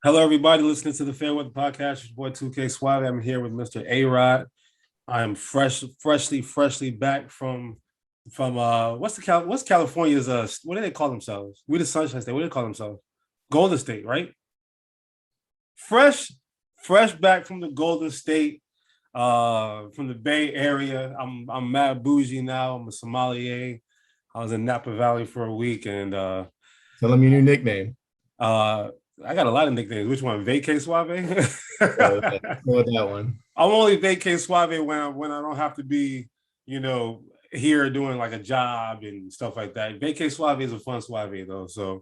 Hello, everybody listening to the Fair Weather Podcast. It's your boy 2K Suave. I'm here with Mr. A-Rod. I am freshly back from what's California's what do they call themselves? We the Sunshine State. What do they call themselves? Golden State, right? Fresh, fresh back from the Golden State, from the Bay Area. I'm mad bougie now. I'm a sommelier. I was in Napa Valley for a week and Tell them your new nickname. uh I got a lot of nicknames. Which one? Vacay Suave? Go with that one. I'm only vacay suave when I don't have to be, you know, here doing like a job and stuff like that. Vacay suave is a fun suave though. So,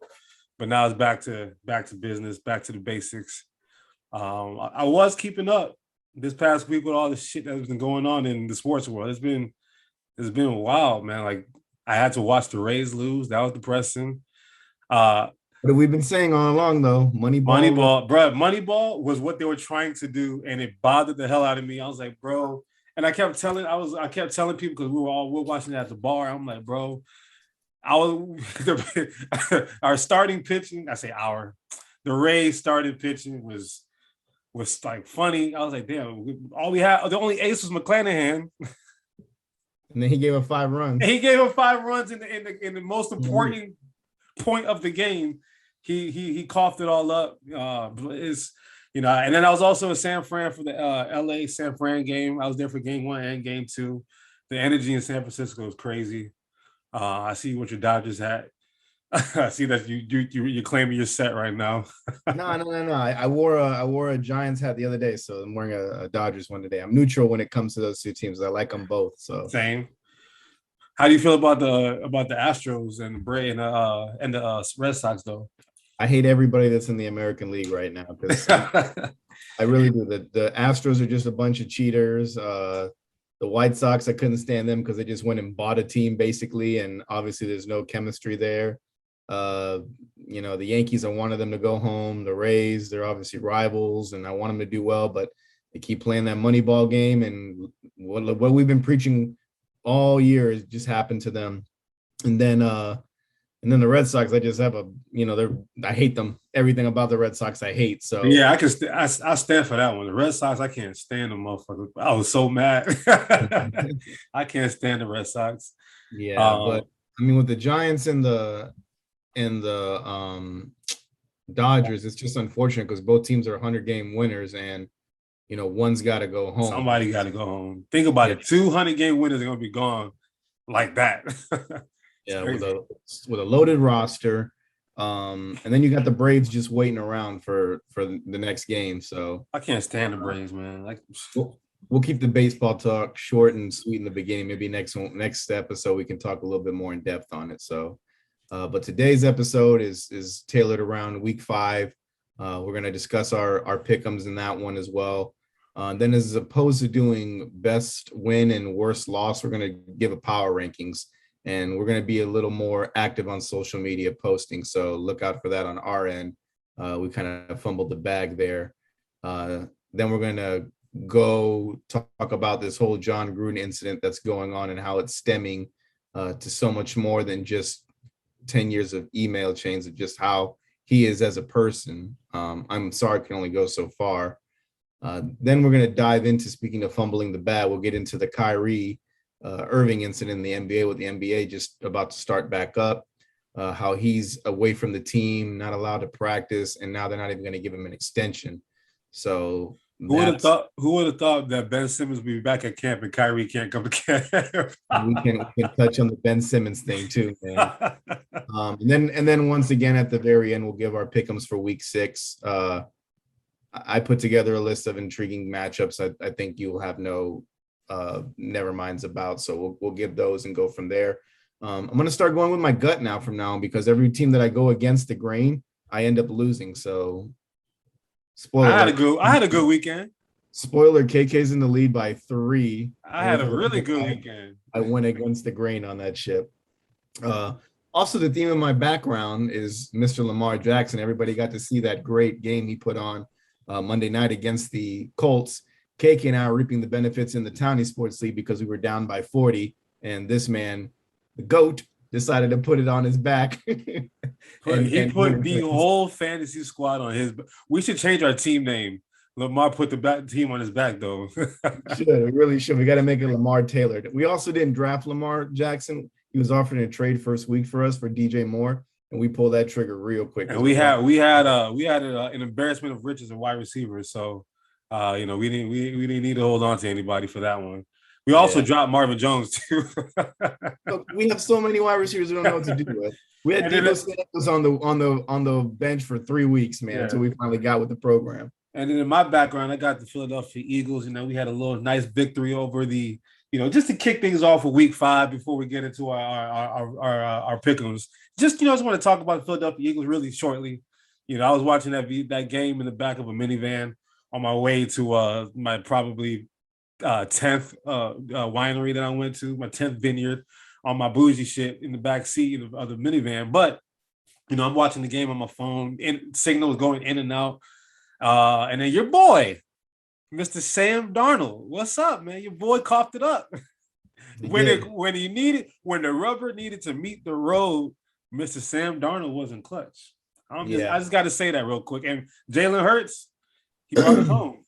but now it's back to business, back to the basics. I was keeping up this past week with all the shit that's been going on in the sports world. It's been wild, man. Like I had to watch the Rays lose. That was depressing. Uh, What have we been saying all along, though? Moneyball, bro. Moneyball was what they were trying to do, and it bothered the hell out of me. I was like, bro, and I kept telling people because we're watching it at the bar. I'm like, bro, I was our starting pitching. I say the Rays started pitching was like funny. I was like, damn, all we had, the only ace was McClanahan. And then he gave up 5 runs. He gave him 5 runs in the most important point of the game. He coughed it all up. It's and then I was also in San Fran for the LA San Fran game. I was there for game 1 and game 2. The energy in San Francisco was crazy. I see what your Dodgers had. I see that you're claiming you're set right now. No. I wore a Giants hat the other day, so I'm wearing a Dodgers one today. I'm neutral when it comes to those two teams. I like them both. So same. How do you feel about the Astros and the Red Sox though? I hate everybody that's in the American League right now because I really do. The Astros are just a bunch of cheaters. The White Sox, I couldn't stand them because they just went and bought a team basically, and obviously there's no chemistry there. The Yankees, I wanted them to go home. The Rays, they're obviously rivals, and I want them to do well, but they keep playing that Moneyball game, and what we've been preaching all year has just happened to them. And then the Red Sox, I just have I hate them. Everything about the Red Sox, I hate. So yeah, I stand for that one. The Red Sox, I can't stand them, motherfuckers. I was so mad. I can't stand the Red Sox. Yeah, but I mean, with the Giants and the Dodgers, it's just unfortunate because both teams are 100-game winners, and one's got to go home. Somebody got to go home. Think about it. 200-game winners are going to be gone like that. Yeah, with a loaded roster. And then you got the Braves just waiting around for the next game. So I can't stand the Braves, man. Like we'll keep the baseball talk short and sweet in the beginning. Maybe next episode we can talk a little bit more in depth on it. So, but today's episode is tailored around Week 5. We're gonna discuss our pick'ems in that one as well. Then, as opposed to doing best win and worst loss, we're gonna give a power rankings. And we're going to be a little more active on social media posting. So look out for that on our end. We kind of fumbled the bag there. Then we're going to go talk about this whole John Gruden incident that's going on and how it's stemming to so much more than just 10 years of email chains of just how he is as a person. I'm sorry, it can only go so far. Then we're going to dive into, speaking of fumbling the bag, we'll get into the Kyrie Irving incident in the NBA, with the NBA just about to start back up, how he's away from the team, not allowed to practice, and now they're not even going to give him an extension. So who would have thought that Ben Simmons would be back at camp and Kyrie can't come to camp? we can touch on the Ben Simmons thing too, man. And then once again at the very end, we'll give our pick'ems for Week 6. I put together a list of intriguing matchups. I think you'll have no never minds about, so we'll give those and go from there. I'm going to start going with my gut now from now on, because every team that I go against the grain, I end up losing. So spoiler, I had a good weekend. Spoiler, KK's in the lead by 3. I had a really good weekend. I went against the grain on that ship. Also, the theme of my background is Mr. Lamar Jackson. Everybody got to see that great game he put on Monday night against the Colts. KK and I are reaping the benefits in the Townie Sports League because we were down by 40. And this man, the GOAT, decided to put it on his back. He put the win. whole fantasy squad on his. We should change our team name. Lamar put the team on his back, though. We really should. We got to make it Lamar Taylor. We also didn't draft Lamar Jackson. He was offered a trade first week for us for DJ Moore, and we pulled that trigger real quick. And we had an embarrassment of riches of wide receivers. So, we didn't need to hold on to anybody for that one. We also dropped Marvin Jones too. Look, we have so many wide receivers we don't know what to do with. We had Geno Smith on the bench for 3 weeks, man, until we finally got with the program. And then in my background, I got the Philadelphia Eagles. We had a little nice victory over the, just to kick things off for week 5 before we get into our pick'ems. I just want to talk about the Philadelphia Eagles really shortly. I was watching that game in the back of a minivan on my way to my probably 10th winery that I went to, my 10th vineyard, on my bougie shit in the back seat of the minivan. But, I'm watching the game on my phone, and signal was going in and out. And then your boy, Mr. Sam Darnold, what's up, man? Your boy coughed it up. When the rubber needed to meet the road, Mr. Sam Darnold wasn't clutch. I just got to say that real quick. And Jalen Hurts, he brought it home.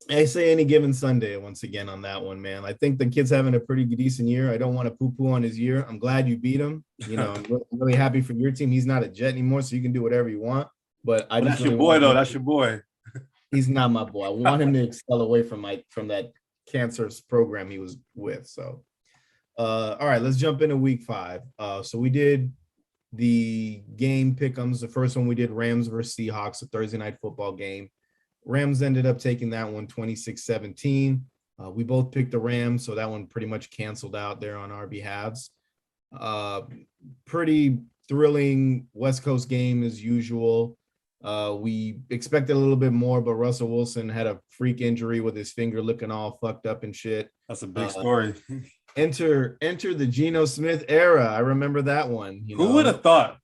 I say any given Sunday once again on that one, man. I think the kid's having a pretty decent year. I don't want to poo-poo on his year. I'm glad you beat him. I'm really happy for your team. He's not a Jet anymore, so you can do whatever you want. But that's your boy, though. That's your boy. He's not my boy. I want him to excel away from that cancerous program he was with. So, all right, let's jump into week 5. So we did the game pick'ems. The first one we did Rams versus Seahawks, a Thursday night football game. Rams ended up taking that one 26-17. We both picked the Rams, so that one pretty much canceled out there on our behalves. Pretty thrilling West Coast game as usual. We expected a little bit more, but Russell Wilson had a freak injury with his finger looking all fucked up and shit. That's a big story. Enter the Geno Smith era. I remember that one. Who would have thought?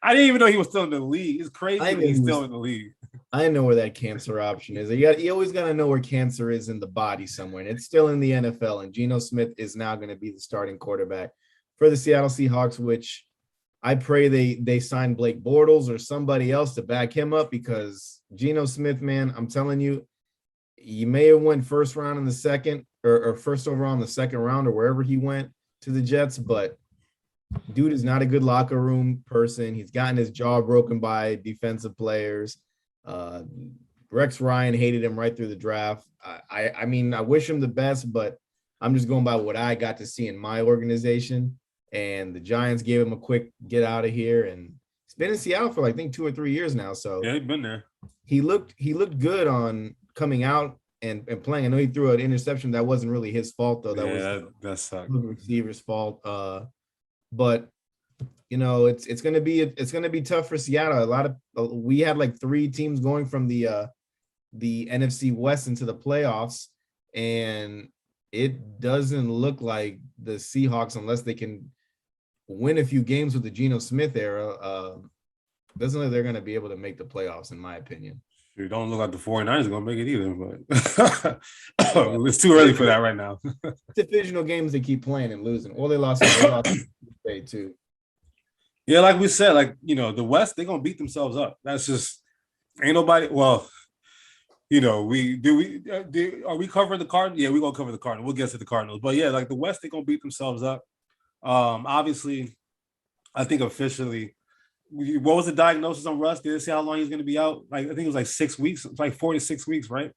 I didn't even know he was still in the league. It's crazy that he's still in the league. I didn't know where that cancer option is. You always got to know where cancer is in the body somewhere, and it's still in the NFL. And Geno Smith is now going to be the starting quarterback for the Seattle Seahawks, which I pray they sign Blake Bortles or somebody else to back him up, because Geno Smith, man, I'm telling you, you may have went first round in the second or first overall in the second round or wherever he went to the Jets, but dude is not a good locker room person. He's gotten his jaw broken by defensive players. Rex Ryan hated him right through the draft. I mean, I wish him the best, but I'm just going by what I got to see in my organization. And the Giants gave him a quick get out of here, and he's been in Seattle for I think 2 or 3 years now. So yeah, he's been there. He looked good on coming out and playing. I know he threw an interception that wasn't really his fault though. That sucked. The receiver's fault. But it's gonna be tough for Seattle. We had like 3 teams going from the NFC West into the playoffs, and it doesn't look like the Seahawks, unless they can win a few games with the Geno Smith era, doesn't look like they're going to be able to make the playoffs, in my opinion. It don't look like the 49ers are going to make it either, but it's too early for that right now. Divisional games they keep playing and losing. Well, they lost today too. Yeah, like we said, the West, they're going to beat themselves up. That's just ain't nobody. Well, are we covering the Cardinals? Yeah, we're going to cover the Cardinals. We'll get to the Cardinals. But yeah, the West, they're going to beat themselves up. Obviously, I think officially, what was the diagnosis on Russ? Did they say how long he's going to be out? I think it was 6 weeks. It's 4 to 6 weeks, right?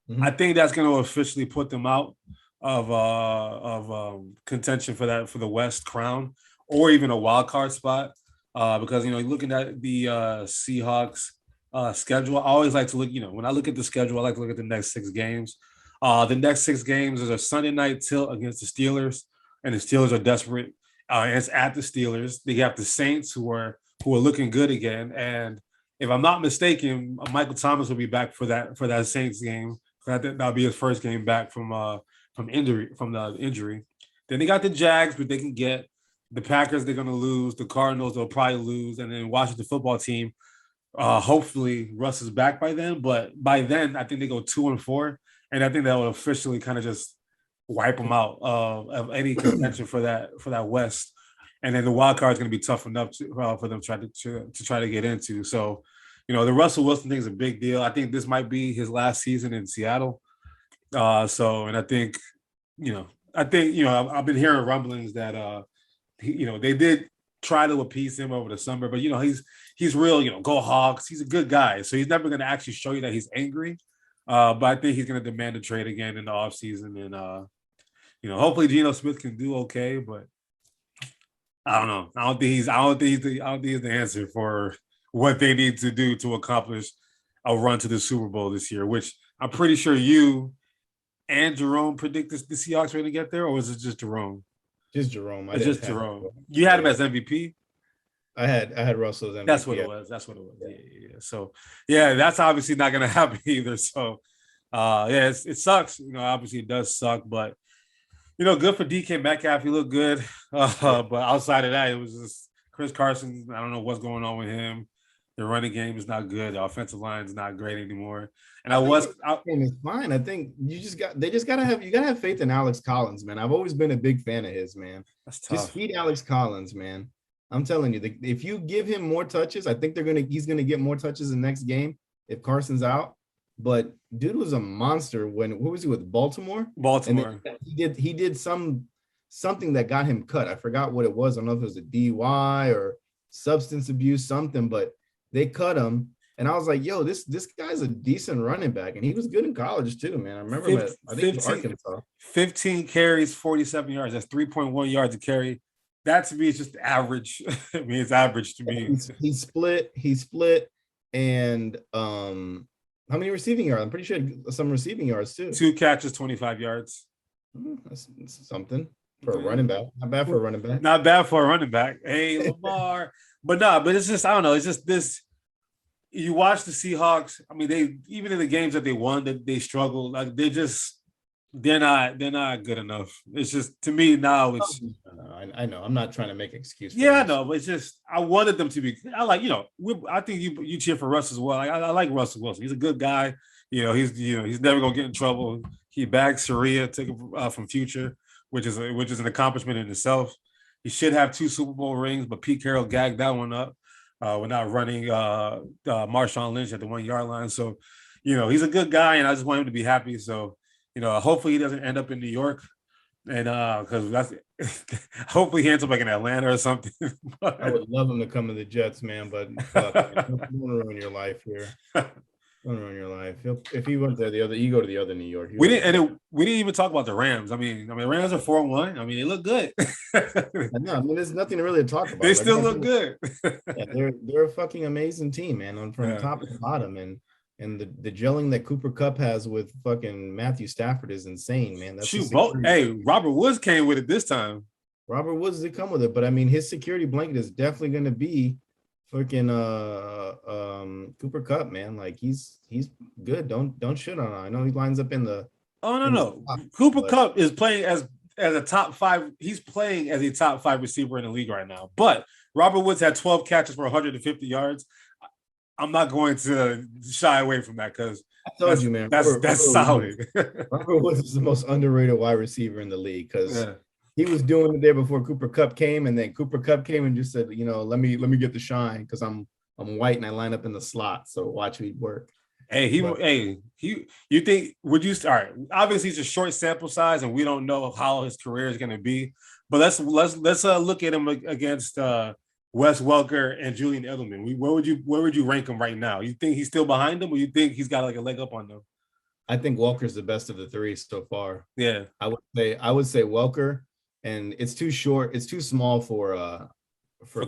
Mm-hmm. I think that's going to officially put them out of contention for the West crown, or even a wild card spot. Because looking at the Seahawks schedule, I always like to look. When I look at the schedule, I like to look at the next 6 games. The next 6 games is a Sunday night tilt against the Steelers, and the Steelers are desperate. And it's at the Steelers. They have the Saints who are looking good again. And if I'm not mistaken, Michael Thomas will be back for that Saints game. That'll be his first game back from the injury. Then they got the Jags, but they can get the Packers. They're going to lose. The Cardinals, they'll probably lose. And then Washington football team. Hopefully Russ is back by then. But by then, I think they go 2-4. And I think that will officially kind of just wipe them out of any contention for that West. and then the wild card is going to be tough enough for them to try to get into. So, the Russell Wilson thing is a big deal. I think this might be his last season in Seattle. And I think, I've been hearing rumblings that they did try to appease him over the summer, but he's real, go Hawks. He's a good guy, so he's never going to actually show you that he's angry. But I think he's going to demand a trade again in the offseason, and hopefully Geno Smith can do okay. But I don't know. I don't think he's the answer for what they need to do to accomplish a run to the Super Bowl this year, which I'm pretty sure you and Jerome predict the Seahawks are going to get there, or was it just Jerome? Just Jerome. It's just Jerome. You had him as MVP? I had Russell as MVP. That's what it was. Yeah. So, that's obviously not going to happen either. So, it sucks. Obviously it does suck, but, good for DK Metcalf. He looked good. But outside of that, it was just Chris Carson. I don't know what's going on with him. The running game is not good. The offensive line is not great anymore. And it's fine. I think you gotta have faith in Alex Collins, man. I've always been a big fan of his, man. That's tough. Just feed Alex Collins, man. I'm telling you, if you give him more touches, I think he's gonna get more touches in the next game if Carson's out. But dude was a monster what was he with Baltimore? Baltimore. And he did something that got him cut. I forgot what it was. I don't know if it was a DUI or substance abuse, something, but they cut him. And I was like, yo, this guy's a decent running back. And he was good in college too, man. I remember him I think it was Arkansas. 15 carries, 47 yards. That's 3.1 yards a carry. That to me is just average. I mean, it's average to me. He split. And how many receiving yards? I'm pretty sure some receiving yards too. 2 catches, 25 yards. That's something for a running back. Not bad for a running back. Not bad for a running back. Hey, Lamar. but it's just, I don't know. It's just this. You watch the Seahawks. I mean, they even in the games that they won, that they struggled. Like they're not good enough. It's just, to me now. It's. I know. I'm not trying to make excuses. Yeah, I know. But it's just, I wanted them to be. I like, I think you cheer for Russ as well. I like Russell Wilson. He's a good guy. He's never gonna get in trouble. He bagged Sharia, took it from Future, which is an accomplishment in itself. He should have 2 Super Bowl rings, but Pete Carroll gagged that one up. We're not running Marshawn Lynch at the 1 yard line. So, he's a good guy, and I just want him to be happy. So, hopefully he doesn't end up in New York, and because that's hopefully he ends up like in Atlanta or something. But I would love him to come to the Jets, man, but don't ruin your life here. Don't ruin your life. If he went there, you go to the other New York. We didn't even talk about the Rams. I mean, the Rams are 4-1. I mean, they look good. I mean, there's nothing really to talk about. They still look good. Yeah, they're a fucking amazing team, man, from top to bottom, and the gelling that Cooper Kupp has with fucking Matthew Stafford is insane, man. That's Robert Woods came with it this time. Robert Woods did come with it, but I mean, his security blanket is definitely going to be fucking Cooper Kupp, man. Like he's good. Don't shit on him. I know he lines up in the. Oh no. Cooper Kupp is playing as a top 5. He's playing as a top 5 receiver in the league right now. But Robert Woods had 12 catches for 150 yards. I'm not going to shy away from that because I told you, man. That's solid. Robert Woods is the most underrated wide receiver in the league because he was doing it there before Cooper Kupp came, and then Cooper Kupp came and just said, let me get the shine because I'm white and I line up in the slot. So watch me work. You think would you start? Obviously, it's a short sample size, and we don't know how his career is going to be. But let's look at him against Wes Welker and Julian Edelman. Where would you rank him right now? You think he's still behind them, or you think he's got like a leg up on them? I think Welker's the best of the 3 so far. Yeah, I would say Welker, and it's too short. It's too small for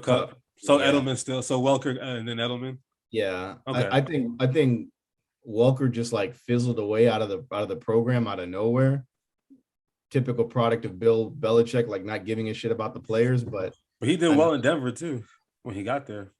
Kupp. So yeah. Edelman still. So Welker and then Edelman. Yeah, okay. I think Welker just like fizzled away out of the program out of nowhere. Typical product of Bill Belichick, like not giving a shit about the players, but he did well in Denver too when he got there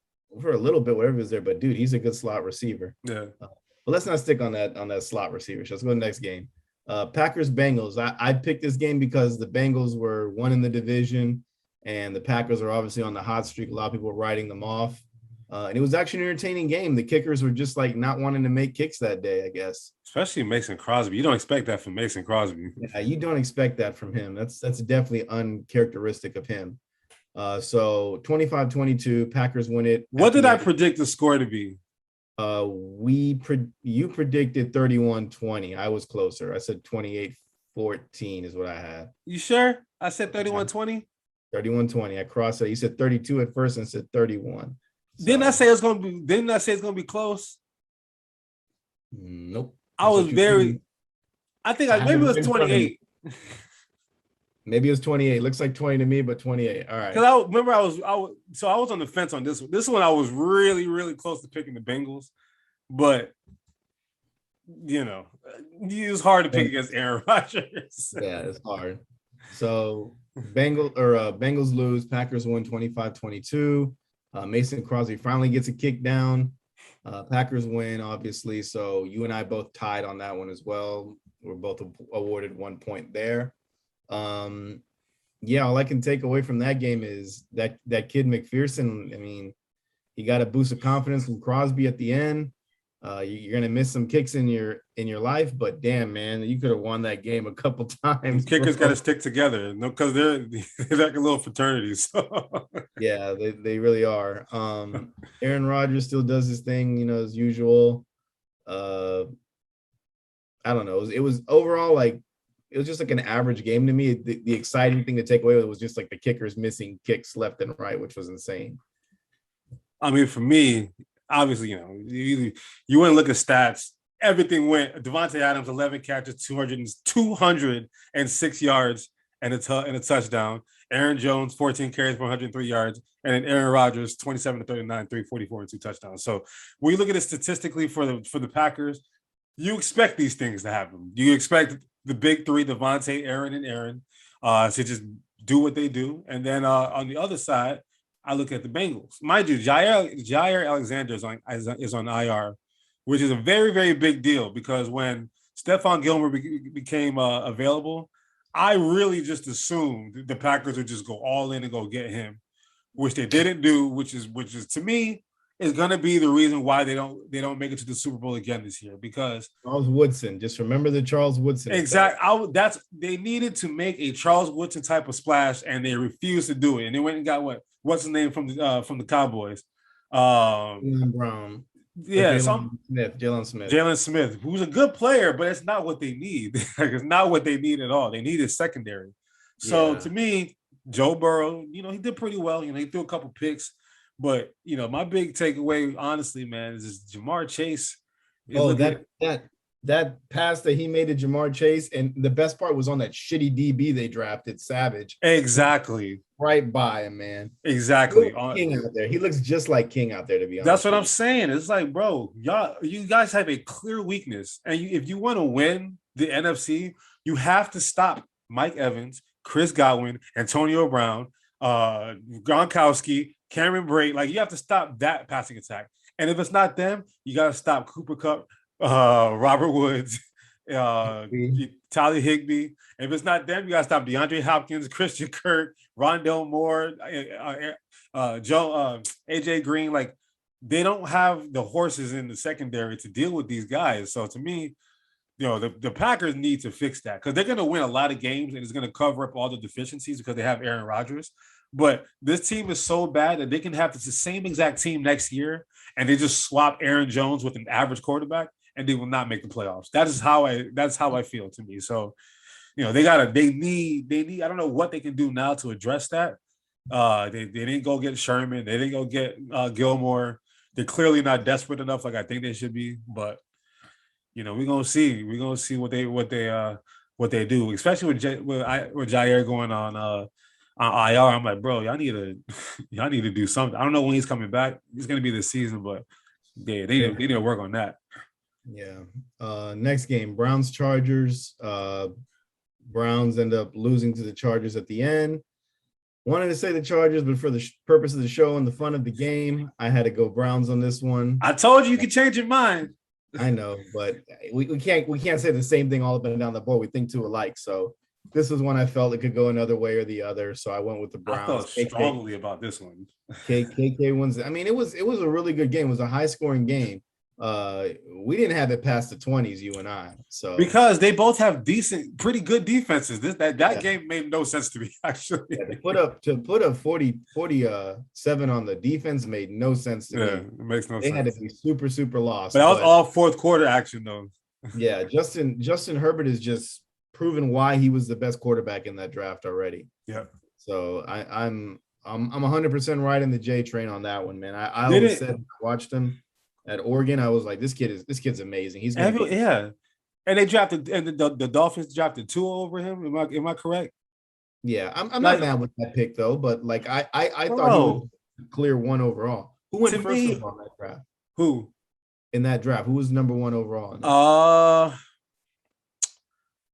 for a little bit, whatever was there. But dude, he's a good slot receiver. Yeah. But let's not stick on that slot receiver. So let's go to the next game. Packers Bengals. I picked this game because the Bengals were 1 in the division, and the Packers are obviously on the hot streak. A lot of people were writing them off. And it was actually an entertaining game. The kickers were just like not wanting to make kicks that day, I guess. Especially Mason Crosby. You don't expect that from Mason Crosby. Yeah, you don't expect that from him. That's definitely uncharacteristic of him. So 25-22, Packers win it. What did I predict the score to be? You predicted 31-20. I was closer. I said 28-14 is what I had. You sure? I said 31-20. 31-20. I crossed it. You said 32 at first and said 31. So. Didn't I say it's gonna be close? Nope. I was very. I think maybe it was 28. Maybe it was 28. Looks like 20 to me, but 28. All right. Because I remember I was on the fence on this one. This one I was really, really close to picking the Bengals, but it was hard to pick against Aaron Rodgers. Yeah, it's hard. So Bengals lose. Packers win 25-22. Mason Crosby finally gets a kick down. Packers win, obviously. So you and I both tied on that one as well. We're both awarded 1 point there. All I can take away from that game is that kid McPherson. I mean, he got a boost of confidence from Crosby at the end. You're gonna miss some kicks in your life, but damn, man, you could have won that game a couple times. Kickers got to stick together, because they're like a little fraternity. So yeah, they really are. Aaron Rodgers still does his thing, as usual. I don't know. It was overall like. It was just like an average game to me. The exciting thing to take away was just like the kickers missing kicks left and right, which was insane. I mean, for me, obviously, you want to look at stats. Everything went. Devontae Adams, 11 catches, 206 yards, and a touchdown. Aaron Jones, 14 carries for 103 yards, and then Aaron Rodgers, 27-39, 344, and 2 touchdowns. So when you look at it statistically for the Packers, you expect these things to happen. You expect the big three, Devontae, Aaron, and Aaron, to just do what they do. And then on the other side, I look at the Bengals. Mind you, Jair Alexander is on IR, which is a very, very big deal because when Stephon Gilmore became available, I really just assumed the Packers would just go all in and go get him, which they didn't do, which is to me is going to be the reason why they don't make it to the Super Bowl again this year, because Charles Woodson. Just remember the Charles Woodson. Exactly. They needed to make a Charles Woodson type of splash, and they refused to do it. And they went and got what's his name from the Cowboys? Brown. Yeah, Jalen Smith, who's a good player, but it's not what they need. It's not what they need at all. They need his secondary. So to me, Joe Burrow, he did pretty well. He threw a couple picks. But my big takeaway, honestly, man, is Jamar Chase. That pass that he made to Jamar Chase, and the best part was on that shitty DB they drafted, Savage. Exactly. Right by him, man. Exactly. King out there. He looks just like King out there, to be honest. That's what I'm saying. It's like, bro, you guys have a clear weakness, and if you want to win the NFC, you have to stop Mike Evans, Chris Godwin, Antonio Brown, Gronkowski, Cameron Brate. Like, you have to stop that passing attack. And if it's not them, you got to stop Cooper Kupp, Robert Woods, Tyler Higbee. And if it's not them, you got to stop DeAndre Hopkins, Christian Kirk, Rondell Moore, AJ Green. Like, they don't have the horses in the secondary to deal with these guys. So to me, the Packers need to fix that, because they're going to win a lot of games and it's going to cover up all the deficiencies because they have Aaron Rodgers. But this team is so bad that they can have the same exact team next year and they just swap Aaron Jones with an average quarterback and they will not make the playoffs. That's how I feel, to me. So, they need, I don't know what they can do now to address that. They didn't go get Sherman. They didn't go get Gilmore. They're clearly not desperate enough like I think they should be, but we're gonna see. We're gonna see what they do, especially with Jair going on IR. I'm like, bro, y'all need to do something. I don't know when he's coming back. He's gonna be this season, but yeah, they need to work on that. Yeah. Next game, Browns Chargers. Browns end up losing to the Chargers at the end. Wanted to say the Chargers, but for the purpose of the show and the fun of the game, I had to go Browns on this one. I told you could change your mind. I know, but we can't say the same thing all up and down the board. We think too alike. So this was one I felt it could go another way or the other. So I went with the Browns. I felt strongly about this one. KK wins. I mean, it was a really good game. It was a high scoring game. we didn't have it past the 20s, you and I. So because they both have pretty good defenses. That yeah. game made no sense to me, actually. Yeah, to put up 47 on the defense made no sense to me. It makes no They sense. had to be super lost. But that was all fourth quarter action, though. Yeah, Justin Herbert is just proven why he was the best quarterback in that draft already. Yeah. So I'm 100% right in the J train on that one, man. I always said, I watched him at Oregon. I was like, this kid's amazing. He's gonna be, yeah. And they drafted, and the Dolphins drafted Tua over him. Am I correct? Yeah, I'm not mad with that pick though. But like I thought he was clear 1 overall. Who went first overall in that draft? Who in that draft? Who was number 1 overall?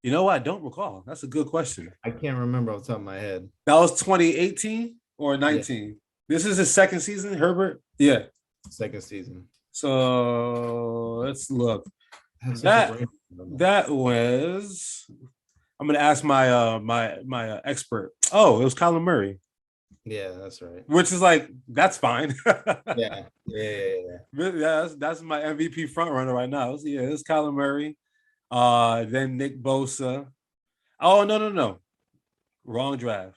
You know what? I don't recall. That's a good question. I can't remember off the top of my head. That was 2018 or 19. Yeah. This is his second season, Herbert. Yeah, second season. So let's look. That was. I'm gonna ask my expert. Oh, it was Kyler Murray. Yeah, that's right. Which is like, that's fine. Yeah. That's my MVP front runner right now. It's Kyler Murray. Then Nick Bosa. Oh, no. Wrong draft.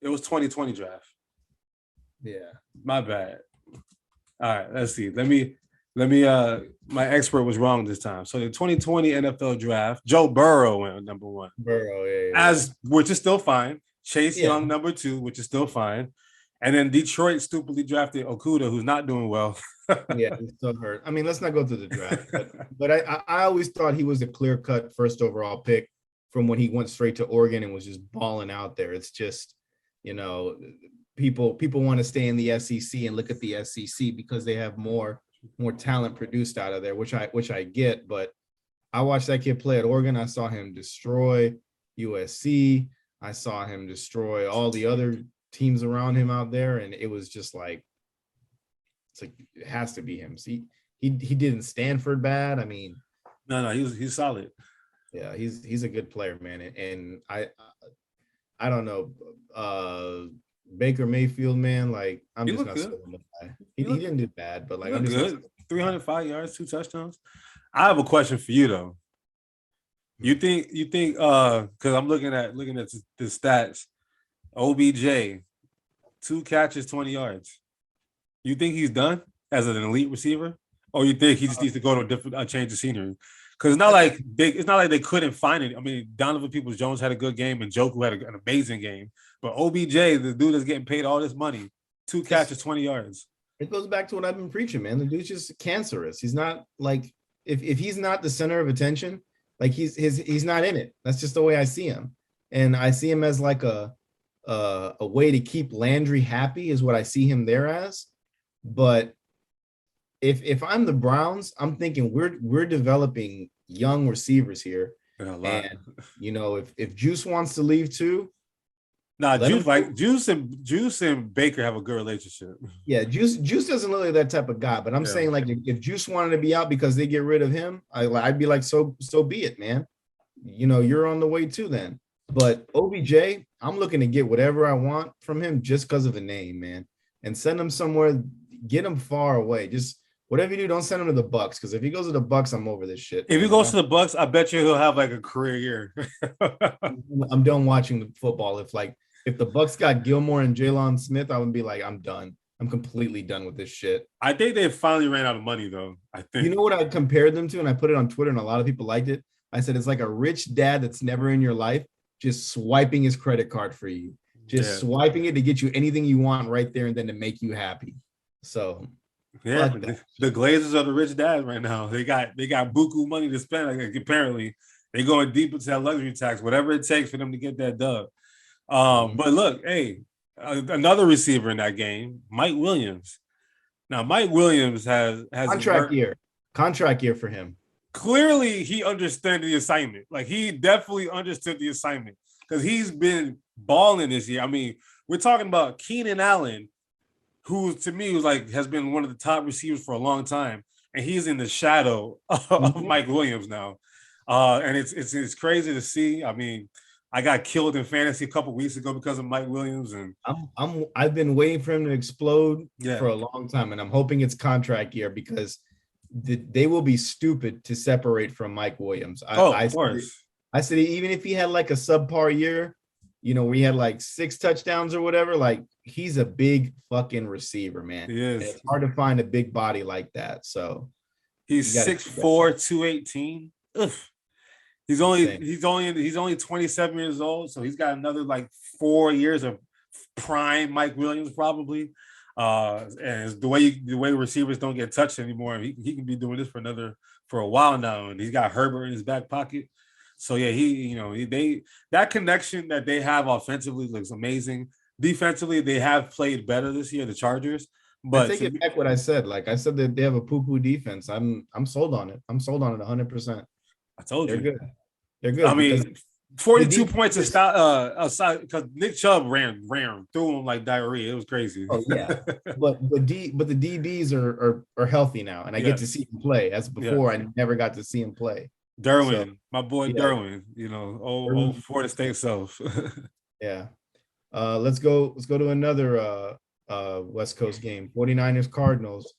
It was 2020 draft. Yeah. My bad. All right, let's see. Let me my expert was wrong this time. So the 2020 NFL draft, Joe Burrow went number 1. Burrow, yeah. Which is still fine. Chase Young number 2, which is still fine. And then Detroit stupidly drafted Okuda, who's not doing well. Yeah, he's still hurt. I mean, let's not go to the draft. But I always thought he was a clear-cut first overall pick from when he went straight to Oregon and was just balling out there. It's just, people want to stay in the SEC and look at the SEC because they have more talent produced out of there, which I get. But I watched that kid play at Oregon. I saw him destroy USC. I saw him destroy all the other teams around him out there, and it was just like, it's like, it has to be him. See, he didn't Stanford bad. I mean, no, he's solid. Yeah, he's a good player, man. And I don't know, Baker Mayfield, man. Like, I'm just not sold on the guy. He didn't do bad, but like, I'm just good. 305 yards, 2 touchdowns. I have a question for you though. You think because I'm looking at the stats, OBJ, 2 catches, 20 yards. You think he's done as an elite receiver, or you think he just needs to go to a different change of scenery? Because it's not like they couldn't find it. I mean, Donovan Peoples-Jones had a good game, and Njoku had an amazing game. But OBJ, the dude that's getting paid all this money, 2 catches, 20 yards. It goes back to what I've been preaching, man. The dude's just cancerous. He's not like, if he's not the center of attention, like he's not in it. That's just the way I see him. And I see him as like a way to keep Landry happy is what I see him there as. But if I'm the Browns, I'm thinking we're developing young receivers here. And if Juice wants to leave too. Juice and Baker have a good relationship. Yeah, Juice doesn't look like that type of guy. But I'm saying, like, if Juice wanted to be out because they get rid of him, I'd be like, so be it, man. You're on the way too then. But OBJ, I'm looking to get whatever I want from him just because of the name, man. And send him somewhere, get him far away. Just whatever you do, don't send him to the Bucks, because if he goes to the Bucks, I'm over this shit. If he goes to the Bucks, I bet you he'll have like a career year. I'm done watching the football. If the Bucks got Gilmore and Jalen Smith, I would be like, I'm done. I'm completely done with this shit. I think they finally ran out of money, though. I think. You know what I compared them to, and I put it on Twitter, and a lot of people liked it. I said it's like a rich dad that's never in your life, just swiping his credit card for you, swiping it to get you anything you want right there, and then to make you happy. So, yeah, the Glazers are the rich dads right now. They got buku money to spend. Like, apparently, they're going deep into that luxury tax, whatever it takes for them to get that dub. But look, hey, another receiver in that game, Mike Williams. Now, Mike Williams has contract year for him. Clearly, he understood the assignment. Like, he definitely understood the assignment because he's been balling this year. I mean, we're talking about Keenan Allen, who to me has been one of the top receivers for a long time, and he's in the shadow of Mike Williams now. And it's crazy to see. I mean, I got killed in fantasy a couple weeks ago because of Mike Williams, and I've been waiting for him to explode for a long time, and I'm hoping it's contract year because they will be stupid to separate from Mike Williams. Of course. I said even if he had like a subpar year, where he had like 6 touchdowns or whatever, like he's a big fucking receiver, man. He is. And it's hard to find a big body like that. So he's 6'4", 218. Ugh. He's only 27 years old, so he's got another like 4 years of prime Mike Williams probably. And the way receivers don't get touched anymore, he can be doing this for a while now, and he's got Herbert in his back pocket. So yeah, that connection that they have offensively looks amazing. Defensively, they have played better this year, the Chargers. But I take it back what I said. Like I said that they have a poo-poo defense. I'm sold on it. I'm sold on it 100%. I told you. They're good. They're good. I mean, 42 points aside because Nick Chubb ran through him like diarrhea. It was crazy. Oh yeah, but the DBs are healthy now, and I get to see him play. As before, I never got to see him play. Derwin, my boy Derwin, old Florida State self. Yeah. Let's go to another West Coast game. 49ers Cardinals.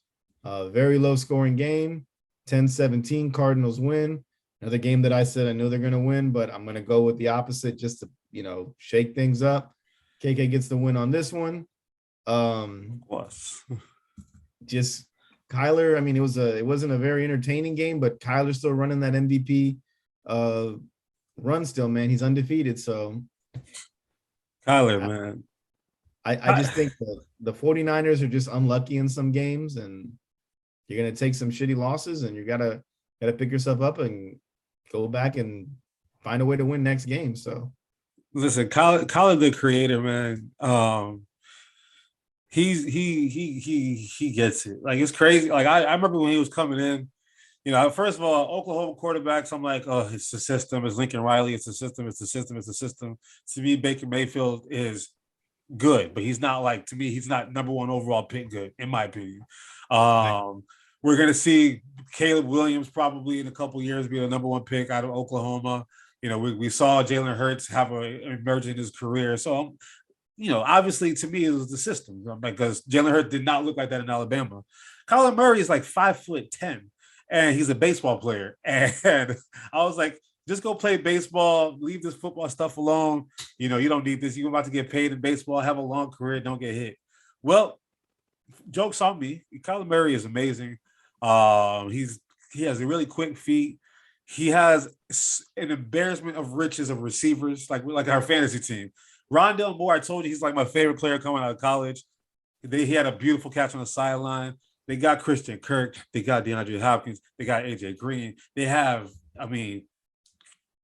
Very low scoring game. 10-17 Cardinals win. Another game that I said I know they're going to win, but I'm going to go with the opposite just to, shake things up. KK gets the win on this one. Just Kyler, I mean, it wasn't a very entertaining game, but Kyler's still running that MVP run still, man. He's undefeated, so Kyler, man. I just think the 49ers are just unlucky in some games, and you're going to take some shitty losses, and you gotta pick yourself up and go back and find a way to win next game. So listen, Kyler the creator, man. He gets it. Like, it's crazy. Like, I remember when he was coming in, first of all, Oklahoma quarterbacks, I'm like, oh, it's the system. It's Lincoln Riley. It's the system. It's the system. It's the system. To me, Baker Mayfield is good, but he's not like, to me, he's not number one overall pick good, in my opinion. We're going to see Caleb Williams probably in a couple years be the number one pick out of Oklahoma. We saw Jalen Hurts have emerge in his career. So, obviously to me, it was the system because Jalen Hurts did not look like that in Alabama. Kyler Murray is like 5'10", and he's a baseball player. And I was like, just go play baseball, leave this football stuff alone. You don't need this. You're about to get paid in baseball, have a long career, don't get hit. Well, joke's on me. Kyler Murray is amazing. He has a really quick feet. He has an embarrassment of riches of receivers, like our fantasy team. Rondale Moore, I told you, he's like my favorite player coming out of college. He had a beautiful catch on the sideline. They got Christian Kirk. They got DeAndre Hopkins. They got AJ Green. They have,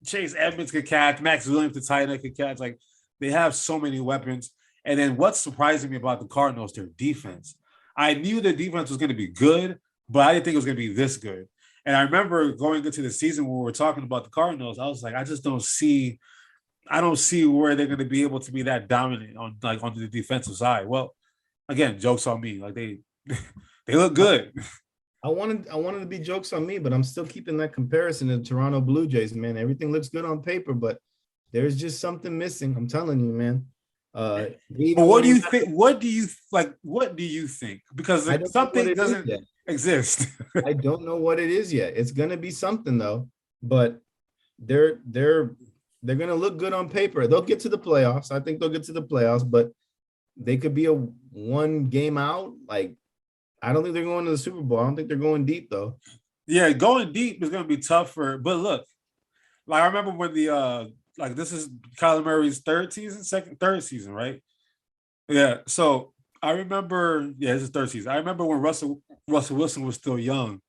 Chase Edmonds could catch. Max Williams, the tight end, could catch. Like, they have so many weapons. And then what's surprising me about the Cardinals, their defense. I knew their defense was going to be good, but I didn't think it was going to be this good. And I remember going into the season when we were talking about the Cardinals, I was like, I don't see where they're going to be able to be that dominant on the defensive side. Well, again, jokes on me. Like, they look good. I wanted to be jokes on me, but I'm still keeping that comparison to the Toronto Blue Jays, man. Everything looks good on paper, but there's just something missing. I'm telling you, man. But what do you think? What do you think? Because something doesn't exist. I don't know what it is yet. It's gonna be something though, but they're gonna look good on paper. They'll get to the playoffs. I think they'll get to the playoffs, but they could be a one game out. Like, I don't think they're going to the Super Bowl. I don't think they're going deep though. Yeah, going deep is gonna be tougher. But look, like I remember when this is Kyler Murray's third season, right? Yeah. So I remember, this is third season. I remember when Russell Wilson was still young.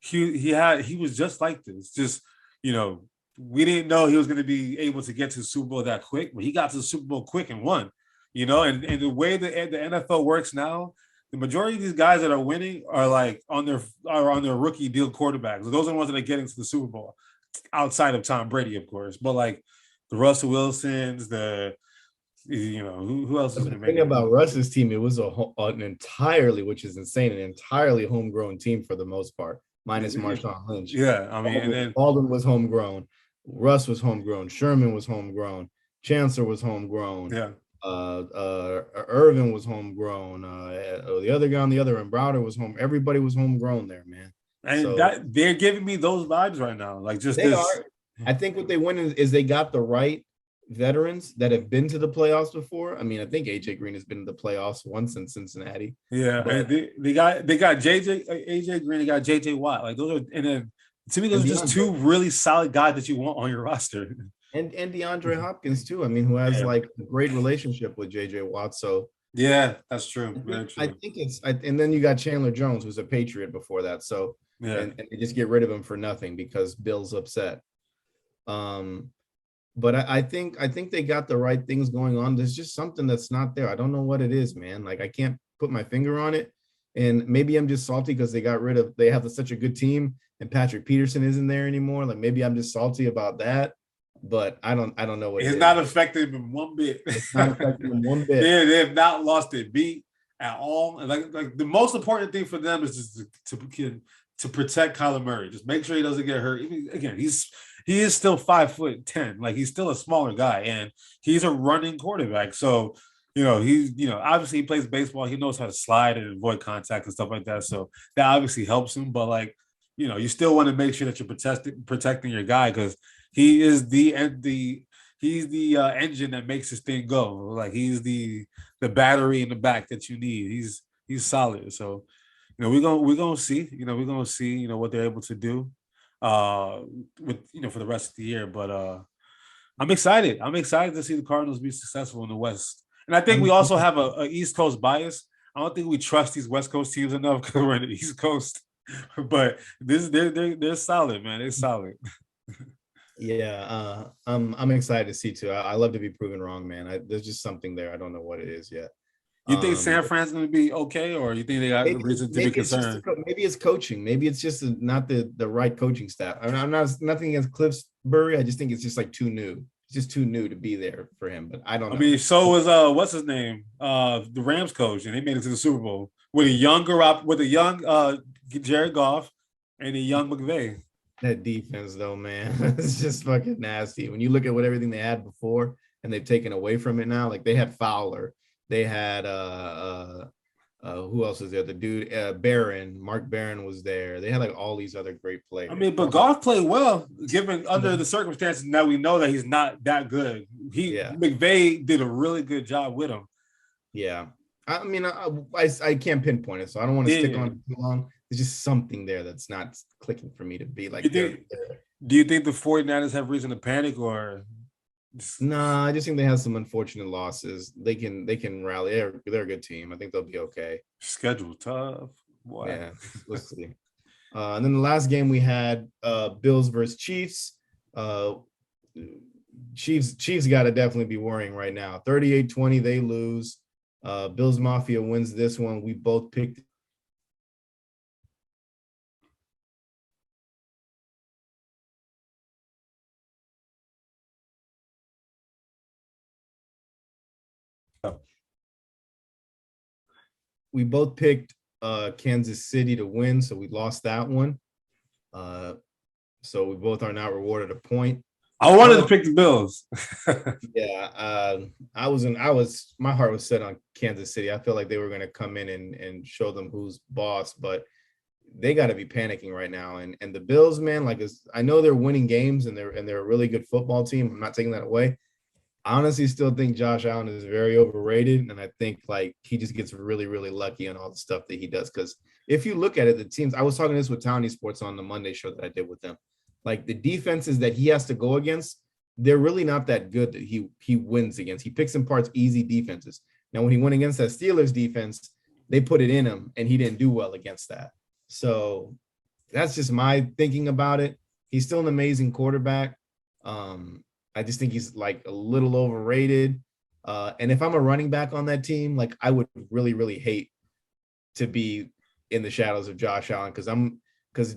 He was just like this. Just, we didn't know he was going to be able to get to the Super Bowl that quick, but he got to the Super Bowl quick and won. And the way the NFL works now, the majority of these guys that are winning are on their rookie deal quarterbacks. Those are the ones that are getting to the Super Bowl, outside of Tom Brady, of course. But the Russell Wilsons, who else is the thing about Russ's team? It was an entirely, which is insane, an entirely homegrown team for the most part, minus Marshawn Lynch. Yeah, and then Alden was homegrown, Russ was homegrown, Sherman was homegrown, Chancellor was homegrown. Yeah. Irvin was homegrown. The other guy on the other end, Browder was home. Everybody was homegrown there, man. And So that they're giving me those vibes right now. Like just they this. are. I think what they win is they got the right veterans that have been to the playoffs before. I mean, I think AJ Green has been to the playoffs once in Cincinnati. Yeah, But and they got JJ AJ Green, they got JJ Watt. Like those are, and then to me, those and are just two really solid guys that you want on your roster. and DeAndre Hopkins too. I mean, who has Yeah, like a great relationship with JJ Watt. So yeah, that's true. Very I true. think and then you got Chandler Jones, who's a Patriot before that. So Yeah, and they just get rid of him for nothing because Bill's upset. Um, but I think they got the right things going on. There's just something that's not there. I don't know what it is, man. Like I can't put my finger on it. And maybe I'm just salty because they have such a good team and Patrick Peterson isn't there anymore. Like maybe I'm just salty about that, but I don't know what it it's is. not affected them one bit. It's not affecting them one bit. They have not lost a beat at all. And like the most important thing for them is just to protect Kyler Murray. Just make sure he doesn't get hurt. Again, he is still 5'10". Like he's still a smaller guy, and he's a running quarterback. So he's obviously he plays baseball. He knows how to slide and avoid contact and stuff like that. So that obviously helps him. But like you still want to make sure that you're protecting your guy because he is the engine that makes this thing go. Like he's the battery in the back that you need. He's solid. So we're gonna see. We're gonna see. What they're able to do. With for the rest of the year. But I'm excited. I'm excited to see the Cardinals be successful in the West. And I think we also have a East Coast bias. I don't think we trust these West Coast teams enough because we're in the East Coast. But they're solid, man. They're solid. Yeah, I'm excited to see too. I love to be proven wrong, man. There's just something there. I don't know what it is yet. You think San Fran's going to be okay, or you think they got reason to be concerned? Maybe it's coaching. Maybe it's just not the right coaching staff. I mean, I'm not nothing against Cliffsbury. I just think it's just like too new. It's just too new to be there for him. But I don't know. I mean, so was what's his name? The Rams coach, and they made it to the Super Bowl with a young Jared Goff and a young McVay. That defense, though, man, it's just fucking nasty. When you look at everything they had before and they've taken away from it now, like they had Fowler. They had who else was there? The dude Mark Barron was there. They had like all these other great players. I mean, but Goff played well, given under the circumstances. Now we know that he's not that good. McVay did a really good job with him. Yeah, I mean, I can't pinpoint it, so I don't want to stick on it too long. There's just something there that's not clicking for me to be like. Do you think the 49ers have reason to panic or? No, I just think they have some unfortunate losses. They can rally. They're a good team. I think they'll be okay. Schedule tough. Boy. Yeah, let's see. And then the last game we had Bills versus Chiefs. Chiefs got to definitely be worrying right now. 38-20, they lose. Bills Mafia wins this one. We both picked. We both picked Kansas City to win, so we lost that one. So we both are now rewarded a point. I wanted to pick the Bills. Yeah, my heart was set on Kansas City. I feel like they were going to come in and show them who's boss, but they got to be panicking right now. And the Bills, man, like I know they're winning games and they're a really good football team. I'm not taking that away. I honestly still think Josh Allen is very overrated, and I think like he just gets really, really lucky on all the stuff that he does. Because if you look at it, the teams, I was talking this with Townie Sports on the Monday show that I did with them. Like the defenses that he has to go against, they're really not that good that he wins against. He picks in parts easy defenses. Now, when he went against that Steelers defense, they put it in him, and he didn't do well against that. So that's just my thinking about it. He's still an amazing quarterback. I just think he's like a little overrated. And if I'm a running back on that team, like I would really, really hate to be in the shadows of Josh Allen because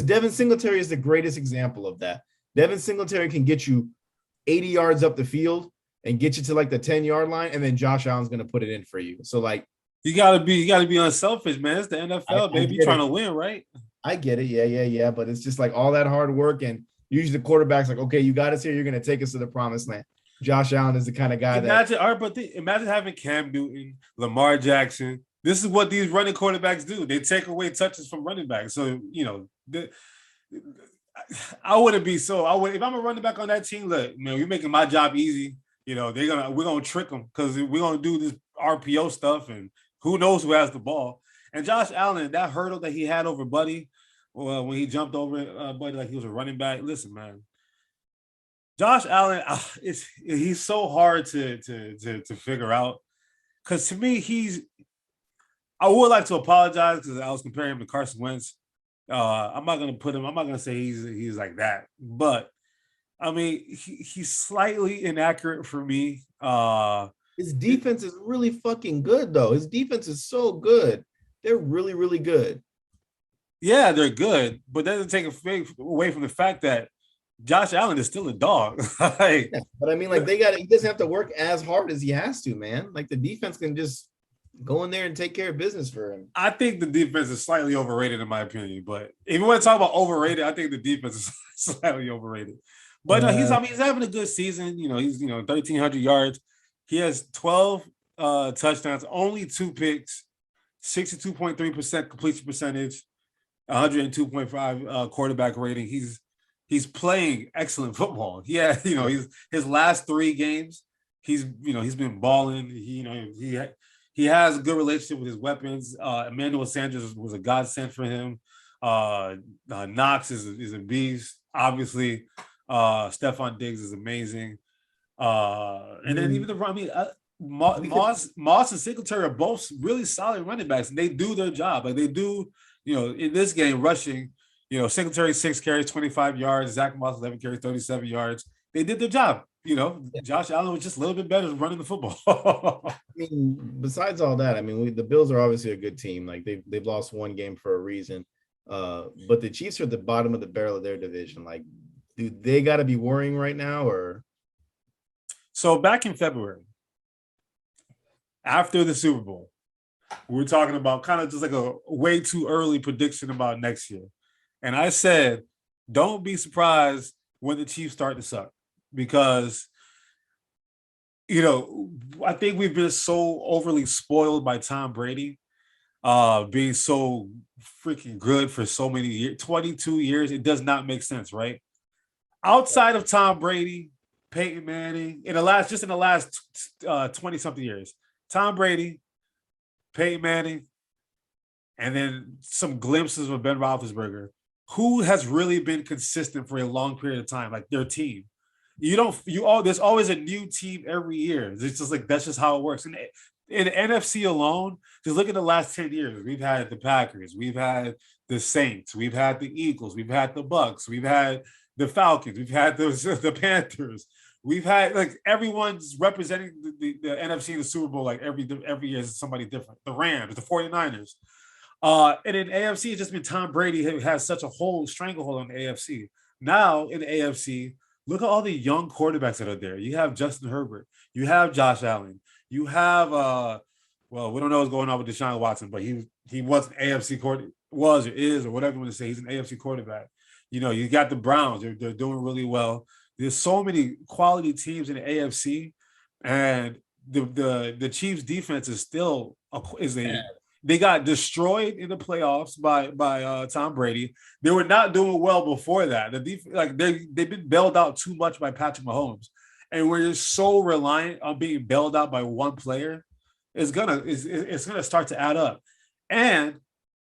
Devin Singletary is the greatest example of that. Devin Singletary can get you 80 yards up the field and get you to like the 10-yard line, and then Josh Allen's going to put it in for you. So like you gotta be unselfish, man. It's the NFL, baby. You're trying to win, right? I get it. Yeah. But it's just like all that hard work, and usually the quarterback's like, okay, you got us here. You're going to take us to the promised land. Josh Allen is the kind of guy imagine having Cam Newton, Lamar Jackson, This is what these running quarterbacks do. They take away touches from running backs. So, I wouldn't be so. I would if I'm a running back on that team. Look, man, you're making my job easy. We're gonna trick them because we're gonna do this RPO stuff, and who knows who has the ball. And Josh Allen, that hurdle that he had over Buddy, when he jumped over Buddy like he was a running back. Listen, man, Josh Allen, he's so hard to figure out because to me I would like to apologize because I was comparing him to Carson Wentz. I'm not gonna say he's like that, but I mean he's slightly inaccurate for me. His defense is really fucking good though. His defense is so good. They're really, really good. Yeah, they're good, but that doesn't take away from the fact that Josh Allen is still a dog. Yeah, but I mean, like he doesn't have to work as hard as he has to, man. Like the defense can just go in there and take care of business for him. I think the defense is slightly overrated in my opinion, but if you want to talk about overrated, I think the defense is slightly overrated. But he's having a good season. He's 1,300 yards. He has 12 touchdowns, only 2 picks, 62.3% completion percentage, 102.5 quarterback rating. He's playing excellent football. Yeah, he's his last 3 games. He's been balling. He has a good relationship with his weapons. Emmanuel Sanders was a godsend for him. Knox is a beast. Obviously, Stephon Diggs is amazing. And then even Moss and Singletary are both really solid running backs, and they do their job. Like they do, in this game, rushing. Singletary 6 carries, 25 yards. Zach Moss 11 carries, 37 yards. They did their job. Josh Allen was just a little bit better running the football. I mean, besides all that, I mean, the Bills are obviously a good team. Like they've lost 1 game for a reason. But the Chiefs are at the bottom of the barrel of their division. Like, do they got to be worrying right now, or? So back in February, after the Super Bowl, we were talking about kind of just like a way too early prediction about next year. And I said, don't be surprised when the Chiefs start to suck because, I think we've been so overly spoiled by Tom Brady being so freaking good for so many years, 22 years. It does not make sense, right? Outside of Tom Brady, Peyton Manning, in the last 20-something years, Tom Brady, Peyton Manning, and then some glimpses of Ben Roethlisberger, who has really been consistent for a long period of time, like their team. There's always a new team every year. It's just like, that's just how it works. And in the NFC alone, just look at the last 10 years. We've had the Packers, we've had the Saints, we've had the Eagles, we've had the Bucks, we've had the Falcons, we've had the Panthers. We've had like everyone's representing the NFC in the Super Bowl like every year is somebody different. The Rams, the 49ers. And in AFC, it's just been Tom Brady who has such a stranglehold on the AFC. Now in the AFC, look at all the young quarterbacks that are there. You have Justin Herbert. You have Josh Allen. You have, we don't know what's going on with Deshaun Watson, but he was an AFC quarterback, was or is or whatever you want to say. He's an AFC quarterback. You got the Browns. They're doing really well. There's so many quality teams in the AFC, and the Chiefs defense is still they got destroyed in the playoffs by Tom Brady. They were not doing well before that. They've been bailed out too much by Patrick Mahomes, and we're just so reliant on being bailed out by one player. It's gonna start to add up. And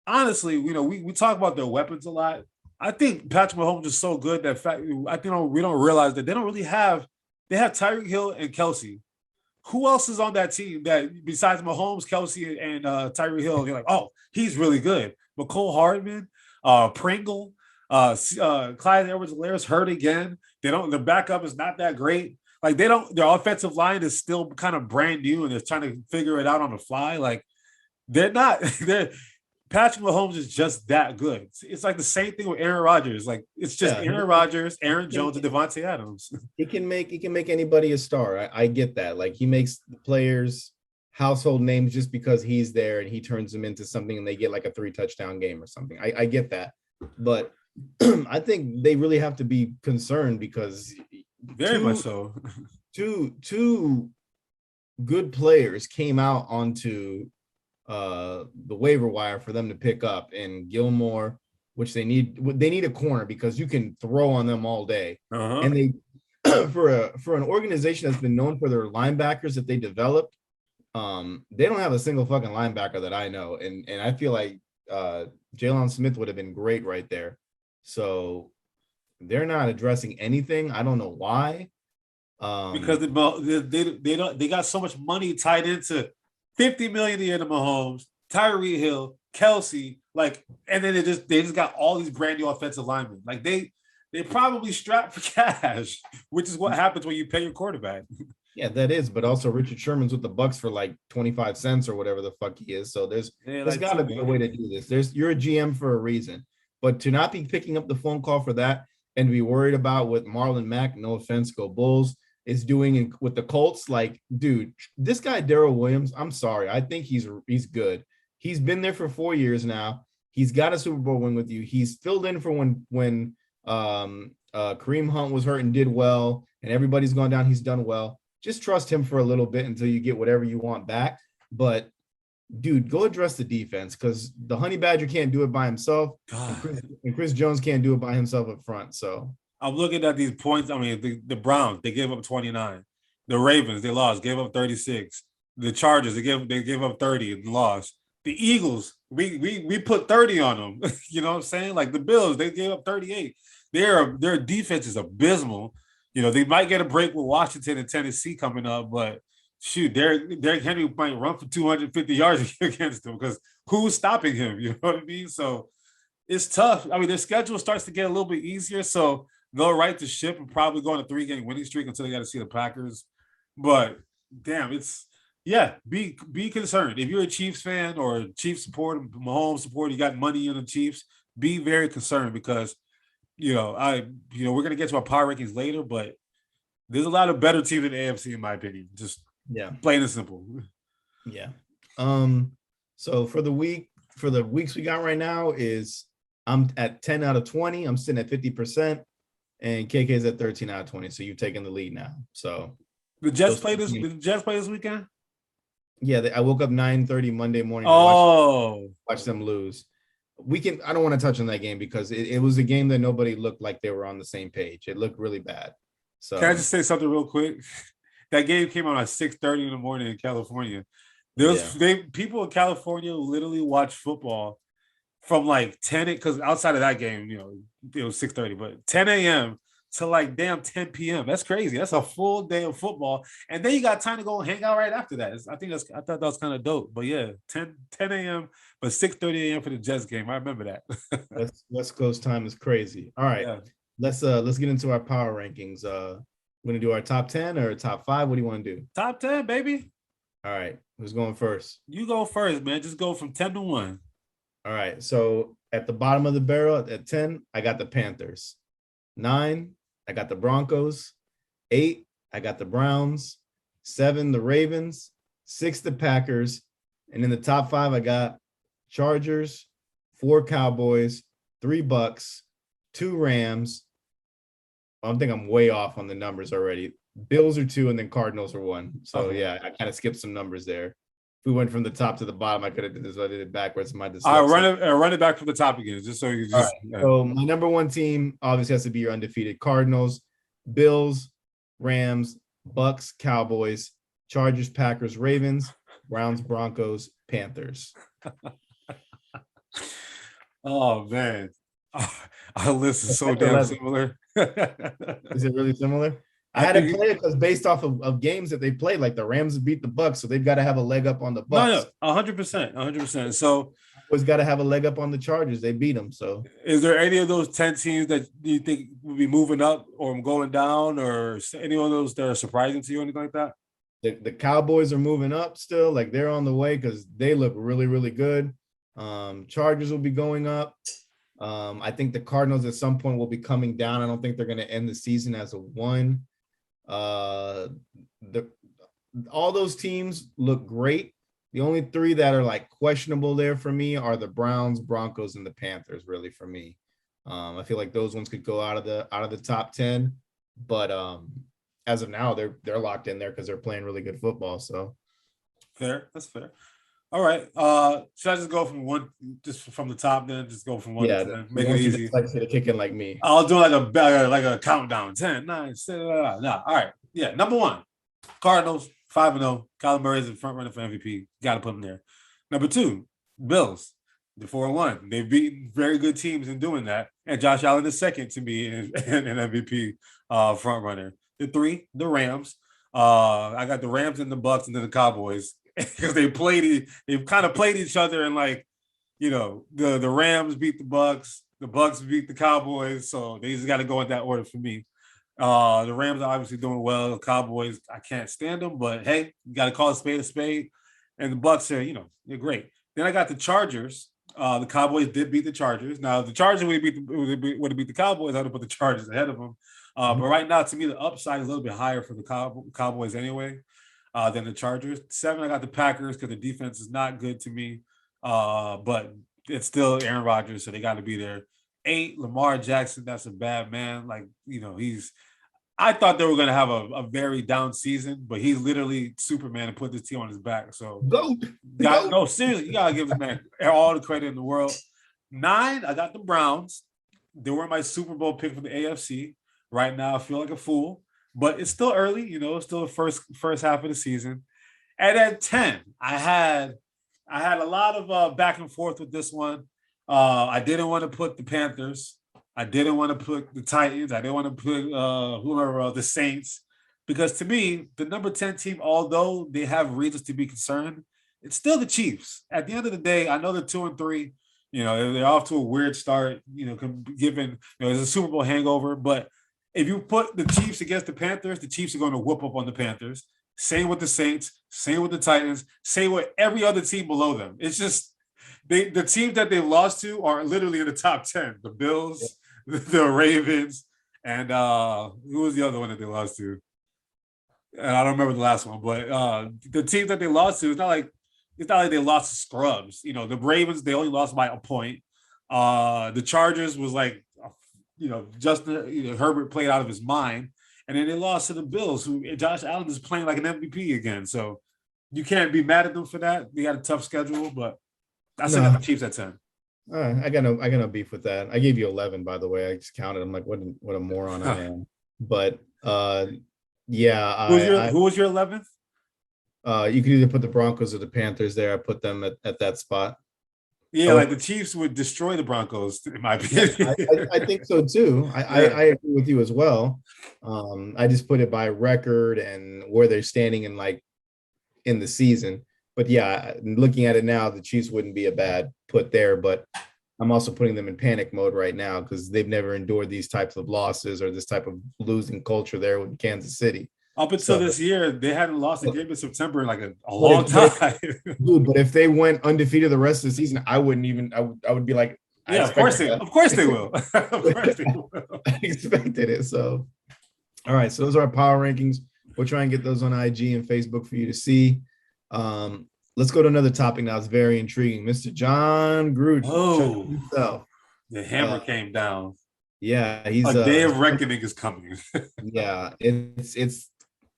honestly, we talk about their weapons a lot. I think Patrick Mahomes is so good that I think we don't realize that they don't really have. They have Tyreek Hill and Kelsey. Who else is on that team that besides Mahomes, Kelsey, and Tyreek Hill? You're like, oh, he's really good. McCole Hardman, Pringle, Clyde Edwards-Helaire hurt again. The backup is not that great. Like their offensive line is still kind of brand new and they're trying to figure it out on the fly. Like Patrick Mahomes is just that good. It's like the same thing with Aaron Rodgers. Like it's just Aaron Rodgers, Aaron Jones, and Devontae Adams. He can make anybody a star. I get that. Like he makes the players household names just because he's there and he turns them into something and they get like a 3-touchdown game or something. I get that. But I think they really have to be concerned because very much so. Two good players came out onto the waiver wire for them to pick up, and Gilmore, which they need a corner because you can throw on them all day. And they for an organization that's been known for their linebackers that they developed, they don't have a single fucking linebacker that I know, and I feel like Geno Smith would have been great right there. So they're not addressing anything. I don't know why. Because they got so much money tied into $50 million a year to Mahomes, Tyreek Hill, Kelsey, like, and then they just got all these brand new offensive linemen. Like they probably strapped for cash, which is what happens when you pay your quarterback. Yeah, that is, but also Richard Sherman's with the Bucks for like 25 cents or whatever the fuck he is. So there's got to be a way to do this. You're a GM for a reason, but to not be picking up the phone call for that and to be worried about what Marlon Mack, no offense, go Bulls, is doing with the Colts, like, dude, this guy Darrell Williams, I'm sorry, I think he's good. He's been there for 4 years now. He's got a Super Bowl win with you. He's filled in for when Kareem Hunt was hurt and did well, and everybody's gone down. He's done well. Just trust him for a little bit until you get whatever you want back. But, dude, go address the defense because the Honey Badger can't do it by himself, and Chris Jones can't do it by himself up front. So I'm looking at these points. I mean, the Browns, they gave up 29. The Ravens, they lost, gave up 36. The Chargers, they gave up 30 and lost. The Eagles, we put 30 on them. You know what I'm saying? Like the Bills, they gave up 38. Their defense is abysmal. You know, they might get a break with Washington and Tennessee coming up, but shoot, Derrick Henry might run for 250 yards against them because who's stopping him? You know what I mean? So it's tough. I mean, their schedule starts to get a little bit easier, so they'll right the ship and probably go on a 3-game winning streak until they got to see the Packers. But damn, be concerned. If you're a Chiefs fan or a Chiefs supporter, Mahomes supporter, you got money in the Chiefs, be very concerned because we're gonna get to our power rankings later, but there's a lot of better teams in the AFC, in my opinion. Just plain and simple. Yeah. So for the weeks we got right now is I'm at 10 out of 20. I'm sitting at 50%, and KK's at 13 out of 20. So you've taken the lead now. So the Jets play this weekend? Yeah, I woke up 9:30 Monday morning to watch them lose. I don't want to touch on that game because it was a game that nobody looked like they were on the same page. It looked really bad. So can I just say something real quick? That game came out at 6:30 in the morning in California. People in California literally watch football from like 10, because outside of that game, it was 6:30, but 10 a.m. to like damn 10 p.m. That's crazy. That's a full day of football. And then you got time to go hang out right after that. I thought that was kind of dope. But yeah, 10 a.m. but 6:30 a.m. for the Jets game. I remember that. West Coast time is crazy. All right. Yeah. Let's get into our power rankings. We're gonna do our top 10 or top 5. What do you want to do? Top 10, baby. All right. Who's going first? You go first, man. Just go from 10 to 1. All right. So at the bottom of the barrel at 10, I got the Panthers. 9, I got the Broncos. 8, I got the Browns. 7, the Ravens. 6, the Packers. And in the top 5, I got Chargers, 4 Cowboys, 3 Bucks, 2 Rams. I think I'm way off on the numbers already. Bills are 2, and then Cardinals are 1. So yeah, I kind of skipped some numbers there. If we went from the top to the bottom, I could have did this. I did it backwards. My dyslexia. All right, run it back from the top again, just so you just. Right. So my number 1 team obviously has to be your undefeated Cardinals, Bills, Rams, Bucks, Cowboys, Chargers, Packers, Ravens, Browns, Broncos, Panthers. Oh man, our list is so damn similar. Is it really similar? I had to play it because based off of games that they played, like the Rams beat the Bucks, so they've got to have a leg up on the Bucks. No, 100%. So always got to have a leg up on the Chargers. They beat them. So is there any of those 10 teams that you think will be moving up or going down, or any of those that are surprising to you, or anything like that? The Cowboys are moving up still, like they're on the way because they look really, really good. Chargers will be going up. I think the Cardinals at some point will be coming down. I don't think they're going to end the season as a 1. All those teams look great. The only 3 that are like questionable there for me are the Browns, Broncos, and the Panthers. Really, for me, I feel like those ones could go out of the top 10. But as of now, they're locked in there because they're playing really good football. So fair, that's fair. All right. Should I just go from one, just from the top, then just go from one to Yeah, 10, you make it want your easy. dyslexia to kick in like me. I'll do like a countdown: 10, 9, 6, nah. All right. Yeah. Number one, Cardinals 5-0. Kyler Murray is the front runner for MVP. Got to put him there. Number two, Bills. The 4-1. They've beaten very good teams in doing that. And Josh Allen is second to me in MVP front runner. The three, the Rams. I got the Rams and the Bucks and then the Cowboys because they've kind of played each other and the Rams beat the Bucks beat the Cowboys, so they just got to go in that order for me. The Rams are obviously doing well. The Cowboys, I can't stand them, but hey, you got to call a spade. And the Bucks are, they're great. Then I got the Chargers. The Cowboys did beat the Chargers. Now, the Chargers would have beat the Cowboys. I would put the Chargers ahead of them. But right now, to me, the upside is a little bit higher for the Cowboys anyway than the Chargers. 7, I got the Packers because the defense is not good to me. But it's still Aaron Rodgers, so they got to be there. 8, Lamar Jackson. That's a bad man. I thought they were going to have a very down season, but he's literally Superman and put this team on his back. So, no, seriously, you got to give this man all the credit in the world. 9, I got the Browns. They were my Super Bowl pick for the AFC. Right now, I feel like a fool, but it's still early. It's still the first half of the season. And at 10, I had a lot of back and forth with this one. I didn't want to put the Panthers. I didn't want to put the Titans. I didn't want to put the Saints, because to me, the number 10 team, although they have reasons to be concerned, it's still the Chiefs. At the end of the day, I know they're 2-3. They're off to a weird start. Given there's a Super Bowl hangover, but if you put the Chiefs against the Panthers, the Chiefs are going to whoop up on the Panthers. Same with the Saints. Same with the Titans. Same with every other team below them. It's just the teams that they've lost to are literally in the top 10. The Bills, the Ravens, and who was the other one that they lost to? And I don't remember the last one, but the teams that they lost to, it's not like they lost to scrubs. The Ravens, they only lost by a point. The Chargers was like, Justin Herbert played out of his mind. And then they lost to the Bills, who Josh Allen is playing like an MVP again. So you can't be mad at them for that. They got a tough schedule, but I still got the Chiefs at 10. I got no beef with that. I gave you 11, by the way. I just counted. I'm like, what a moron I am. But yeah. Who was your 11th? You could either put the Broncos or the Panthers there. I put them at that spot. Yeah, like the Chiefs would destroy the Broncos, in my opinion. I think so too. I agree with you as well. I just put it by record and where they're standing in the season. But yeah, looking at it now, the Chiefs wouldn't be a bad put there. But I'm also putting them in panic mode right now because they've never endured these types of losses or this type of losing culture there with Kansas City. Up until this year, they hadn't lost a game in September in like a long time. Dude, but if they went undefeated the rest of the season, I wouldn't even. I would be like, yeah, of course they will. Of course they will. I expected it. So, all right. So those are our power rankings. We'll try and get those on IG and Facebook for you to see. Let's go to another topic now. It's very intriguing. Mr. John Gruden. Oh, the hammer came down. Yeah, he's a day of reckoning is coming. Yeah, it's.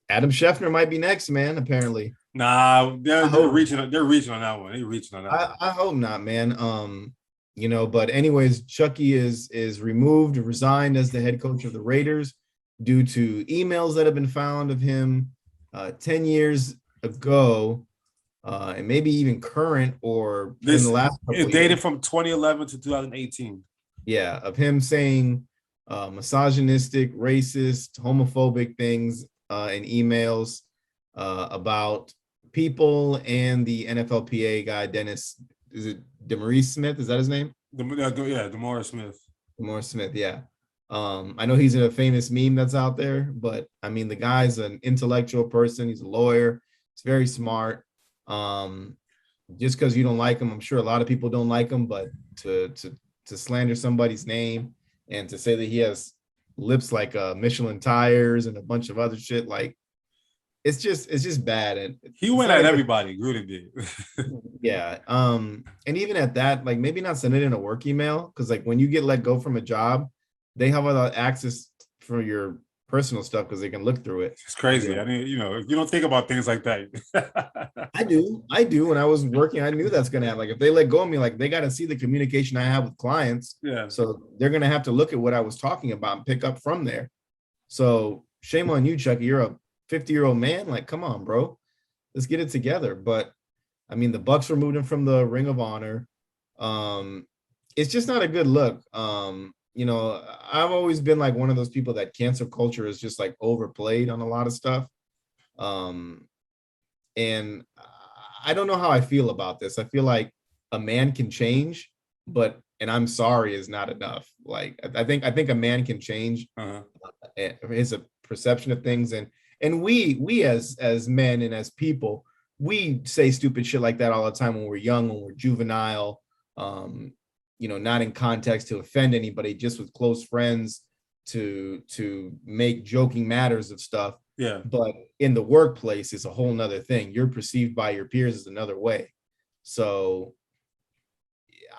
Adam Schefter might be next, man. Apparently, nah, they're reaching on that one. They're reaching on that one. I hope not, man. But anyways, Chucky is resigned as the head coach of the Raiders due to emails that have been found of him 10 years ago, and maybe even current or in the last. It's dated from 2011 to 2018. Yeah, of him saying misogynistic, racist, homophobic things. In emails about people and the NFLPA guy, Dennis, is it DeMaurice Smith? Is that his name? DeMaurice Smith. DeMaurice Smith, yeah. I know he's in a famous meme that's out there, but I mean, the guy's an intellectual person. He's a lawyer. He's very smart. Just because you don't like him, I'm sure a lot of people don't like him, but to slander somebody's name and to say that he has lips like Michelin tires and a bunch of other shit, like it's just bad. And he went at everybody. Gruden did. Yeah. And even at that, like maybe not send it in a work email, because like when you get let go from a job, they have all the access for your personal stuff because they can look through it. It's crazy. Yeah. I mean, you know, you don't think about things like that. I do. When I was working, I knew that's gonna happen. Like if they let go of me, like they got to see the communication I have with clients. Yeah. So they're gonna have to look at what I was talking about and pick up from there. So shame on you, Chucky. You're a 50-year-old man. Like, come on, bro. Let's get it together. But I mean, the Bucks removed him from the Ring of Honor. It's just not a good look. You know, I've always been like one of those people that cancel culture is just like overplayed on a lot of stuff. And I don't know how I feel about this. I feel like a man can change, but and I'm sorry is not enough. Like I think a man can change his perception of things, and we as men and as people, we say stupid shit like that all the time when we're young, when we're juvenile, you know, not in context to offend anybody, just with close friends to make joking matters of stuff. Yeah. But in the workplace, it's a whole nother thing. You're perceived by your peers as another way. So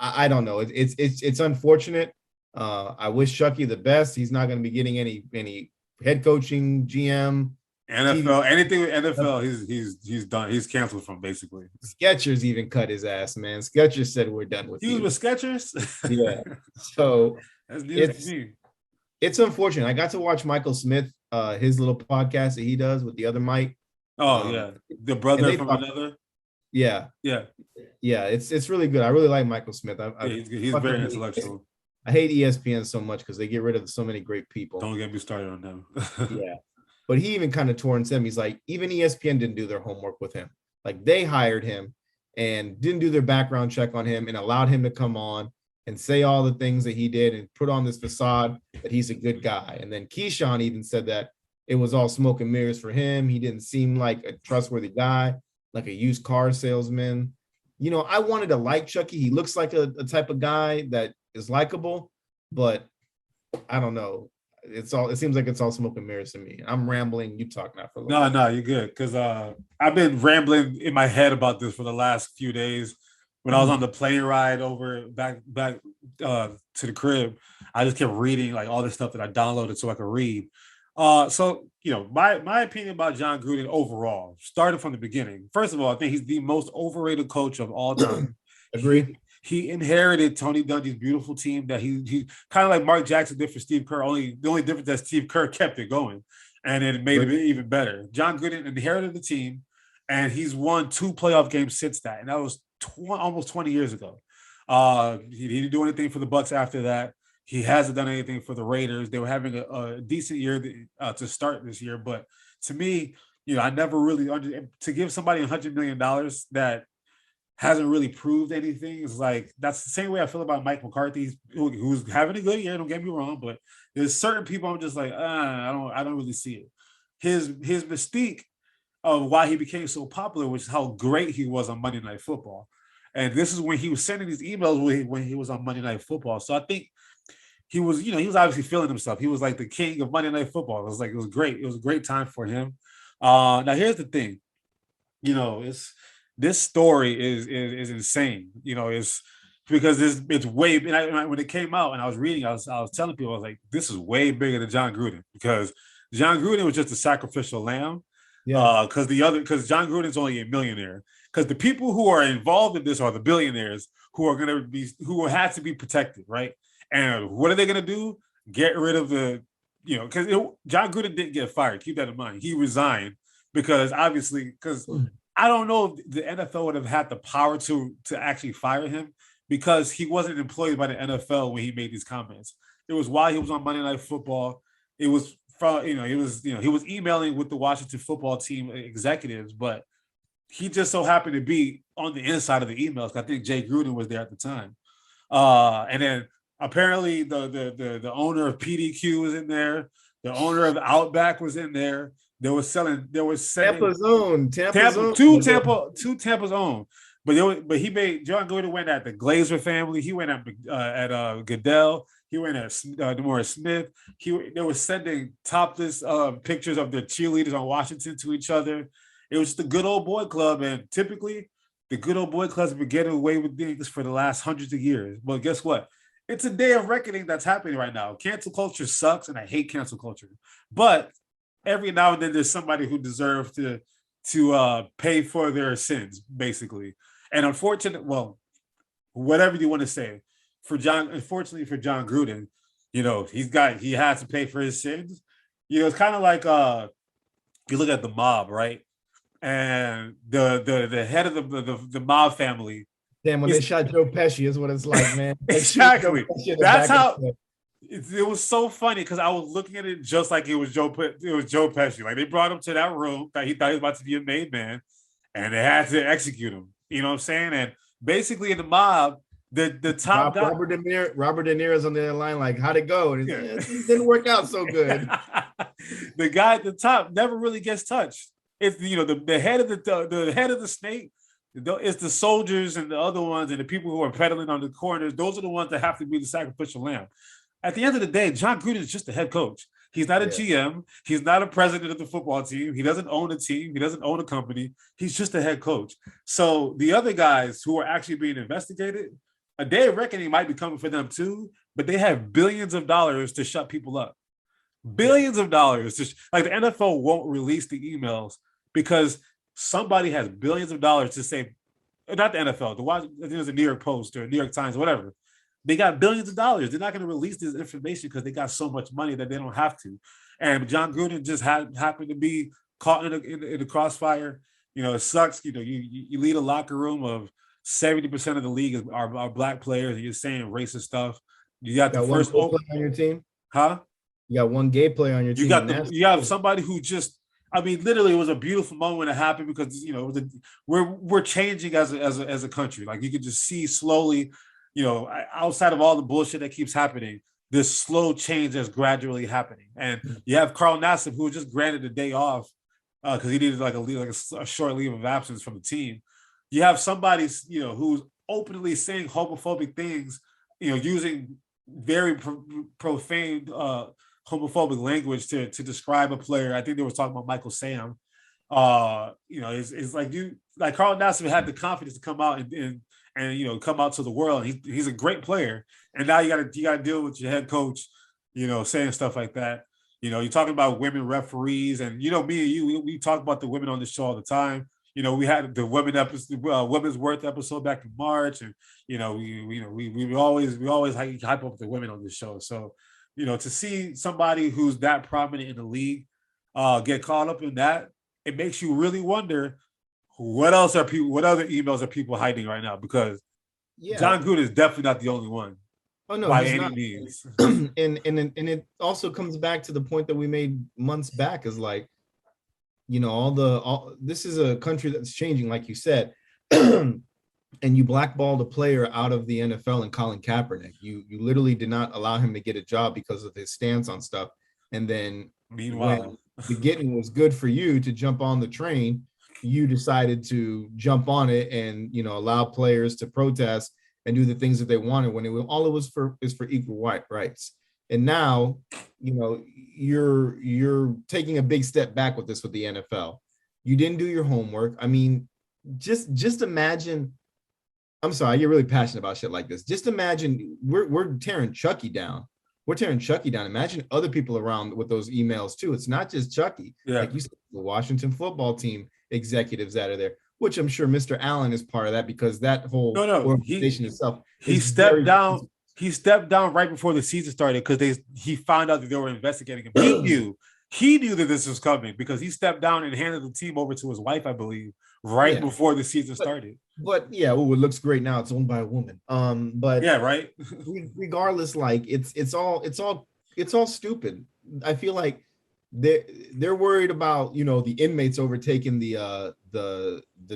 I don't know. It's unfortunate. I wish Chucky the best. He's not going to be getting any head coaching, GM, NFL, TV. anything with NFL, he's done. He's canceled from basically. Skechers even cut his ass, man. Skechers said we're done with you. He was with Skechers. Yeah. So that's news to me. It's unfortunate. I got to watch Michael Smith, his little podcast that he does with the other Mike. Oh yeah, the brother from another. Yeah. It's really good. I really like Michael Smith. He's very intellectual. I hate ESPN so much because they get rid of so many great people. Don't get me started on them. Yeah, but he even kind of tore into him. He's like, even ESPN didn't do their homework with him. Like they hired him and didn't do their background check on him and allowed him to come on and say all the things that he did and put on this facade that he's a good guy. And then Keyshawn even said that it was all smoke and mirrors for him. He didn't seem like a trustworthy guy, like a used car salesman. You know, I wanted to like Chucky. He looks like a type of guy that is likable, but I don't know. It seems like it's all smoke and mirrors to me. I'm rambling. You talk now for a little bit. No, you're good. Because I've been rambling in my head about this for the last few days. When I was on the plane ride over back to the crib, I just kept reading like all this stuff that I downloaded so I could read. So you know, my opinion about Jon Gruden overall, started from the beginning. First of all, I think he's the most overrated coach of all time. Agreed. He inherited Tony Dungy's beautiful team that he kind of like Mark Jackson did for Steve Kerr. The only difference that Steve Kerr kept it going, and it made it even better. Jon Gruden inherited the team, and he's won 2 playoff games since that, and that was almost 20 years ago. He didn't do anything for the Bucks after that. He hasn't done anything for the Raiders. They were having a decent year to start this year, but to me, you know, I never really to give somebody $100 million that hasn't really proved anything. It's like that's the same way I feel about Mike McCarthy, who's having a good year. Don't get me wrong, but there's certain people I'm just like, I don't really see it. His mystique of why he became so popular was how great he was on Monday Night Football, and this is when he was sending these emails when he was on Monday Night Football. So I think he was obviously feeling himself. He was like the king of Monday Night Football. It was great. It was a great time for him. Now here's the thing, you know, this story is insane. You know, it's because it's way. And when it came out and I was reading, I was telling people, I was like, this is way bigger than Jon Gruden, because Jon Gruden was just a sacrificial lamb. Yeah. Because Jon Gruden's only a millionaire. Because the people who are involved in this are the billionaires who have to be protected, right? And what are they going to do? Get rid of because Jon Gruden didn't get fired. Keep that in mind. He resigned because I don't know if the NFL would have had the power to actually fire him, because he wasn't employed by the NFL when he made these comments. It was while he was on Monday Night Football. It was from, he was emailing with the Washington football team executives, but he just so happened to be on the inside of the emails. I think Jay Gruden was there at the time. And then apparently the owner of PDQ was in there. The owner of Outback was in there. Tampa's own. Tampa's own. But Jon Gruden went at the Glazer family. He went at Goodell. He went at DeMaurice Smith. They were sending topless pictures of their cheerleaders on Washington to each other. It was just the good old boy club, and typically the good old boy clubs have been getting away with things for the last hundreds of years. But guess what? it's a day of reckoning that's happening right now. Cancel culture sucks, and I hate cancel culture. But every now and then, there's somebody who deserves to pay for their sins, basically. And whatever you want to say, unfortunately for John Gruden, he has to pay for his sins. It's kind of like you look at the mob, right? And the head of the mob family. Damn, when they shot Joe Pesci is what it's like, man. Exactly. That's how it was so funny, because I was looking at it just like it was Joe Pesci. Like, they brought him to that room that he thought he was about to be a made man, and they had to execute him. You know what I'm saying? And basically in the mob, the top guy, Robert De Niro's on the other line, like, how'd it go? And it didn't work out so good. The guy at the top never really gets touched. It's the head of the head of the snake. It's the soldiers and the other ones and the people who are peddling on the corners. Those are the ones that have to be the sacrificial lamb. At the end of the day, John Gruden is just the head coach. He's not a GM. He's not a president of the football team. He doesn't own a team. He doesn't own a company. He's just a head coach. So the other guys who are actually being investigated, a day of reckoning might be coming for them too, but they have billions of dollars to shut people up. Billions of dollars. Like, the NFL won't release the emails because somebody has billions of dollars to say, not the NFL, I think it was the New York Post or New York Times, whatever. They got billions of dollars. They're not going to release this information because they got so much money that they don't have to. And John Gruden just happened to be caught in the crossfire. It sucks. You lead a locker room of 70% of the league are black players, and you're saying racist stuff. You got the first player on your team, huh? You got one gay player on your team. You have somebody who just. I mean, literally, it was a beautiful moment when it happened, because we're changing as a country. Like, you can just see slowly, outside of all the bullshit that keeps happening, this slow change that's gradually happening. And you have Carl Nassib, who was just granted a day off because he needed a short leave of absence from the team. You have somebody who's openly saying homophobic things, using very profane homophobic language to describe a player. I think they were talking about Michael Sam. It's like Carl Nassib had the confidence to come out and come out to the world. He's a great player, and now you got to deal with your head coach, saying stuff like that. You're talking about women referees, and me and you, we talk about the women on the show all the time. We had the Women's Worth episode back in March, and we always hype up the women on this show. So to see somebody who's that prominent in the league get caught up in that, it makes you really wonder what other emails are people hiding right now, because John Gruden is definitely not the only one. Oh no, by any means. and it also comes back to the point that we made months back, is like, this is a country that's changing, like you said. And you blackballed a player out of the NFL, and Colin Kaepernick. You literally did not allow him to get a job because of his stance on stuff. And then meanwhile, when the getting was good for you to jump on the train, you decided to jump on it and allow players to protest and do the things that they wanted, when all it was for equal rights. And now, you're taking a big step back with this with the NFL. You didn't do your homework. I mean, just imagine. I'm sorry, I get really passionate about shit like this. Just imagine we're tearing Chucky down. We're tearing Chucky down. Imagine other people around with those emails too. It's not just Chucky. Yeah. Like you said, the Washington football team executives that are there, which I'm sure Mr. Allen is part of that, because that whole organization itself. He stepped down. He stepped down right before the season started because he found out that they were investigating him. He knew that this was coming, because he stepped down and handed the team over to his wife, I believe, before the season started. But it looks great now. It's owned by a woman. But yeah, right. Regardless, like it's all stupid. I feel like they're worried about the inmates overtaking the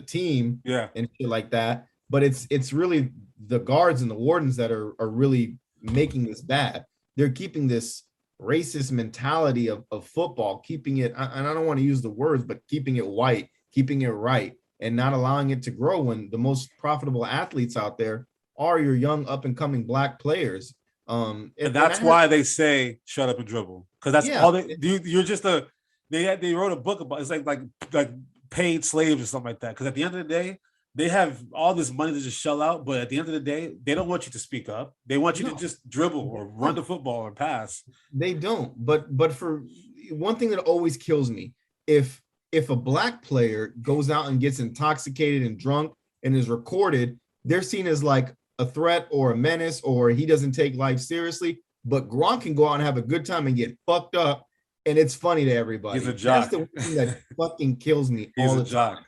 team, and shit like that. But it's really the guards and the wardens that are really making this bad. They're keeping this racist mentality of football, keeping it, and I don't want to use the words, but keeping it white, keeping it right, and not allowing it to grow, when the most profitable athletes out there are your young up and coming black players. And that's why they say shut up and dribble, because that's all you're just they wrote a book about. It's like paid slaves or something like that, because at the end of the day, they have all this money to just shell out, but at the end of the day, they don't want you to speak up. They want you to just dribble or run the football or pass. They don't. But for one thing that always kills me, if a black player goes out and gets intoxicated and drunk and is recorded, they're seen as like a threat or a menace, or he doesn't take life seriously. But Gronk can go out and have a good time and get fucked up, and it's funny to everybody. He's a jock. That's the one thing that fucking kills me. He's all a the jock. time.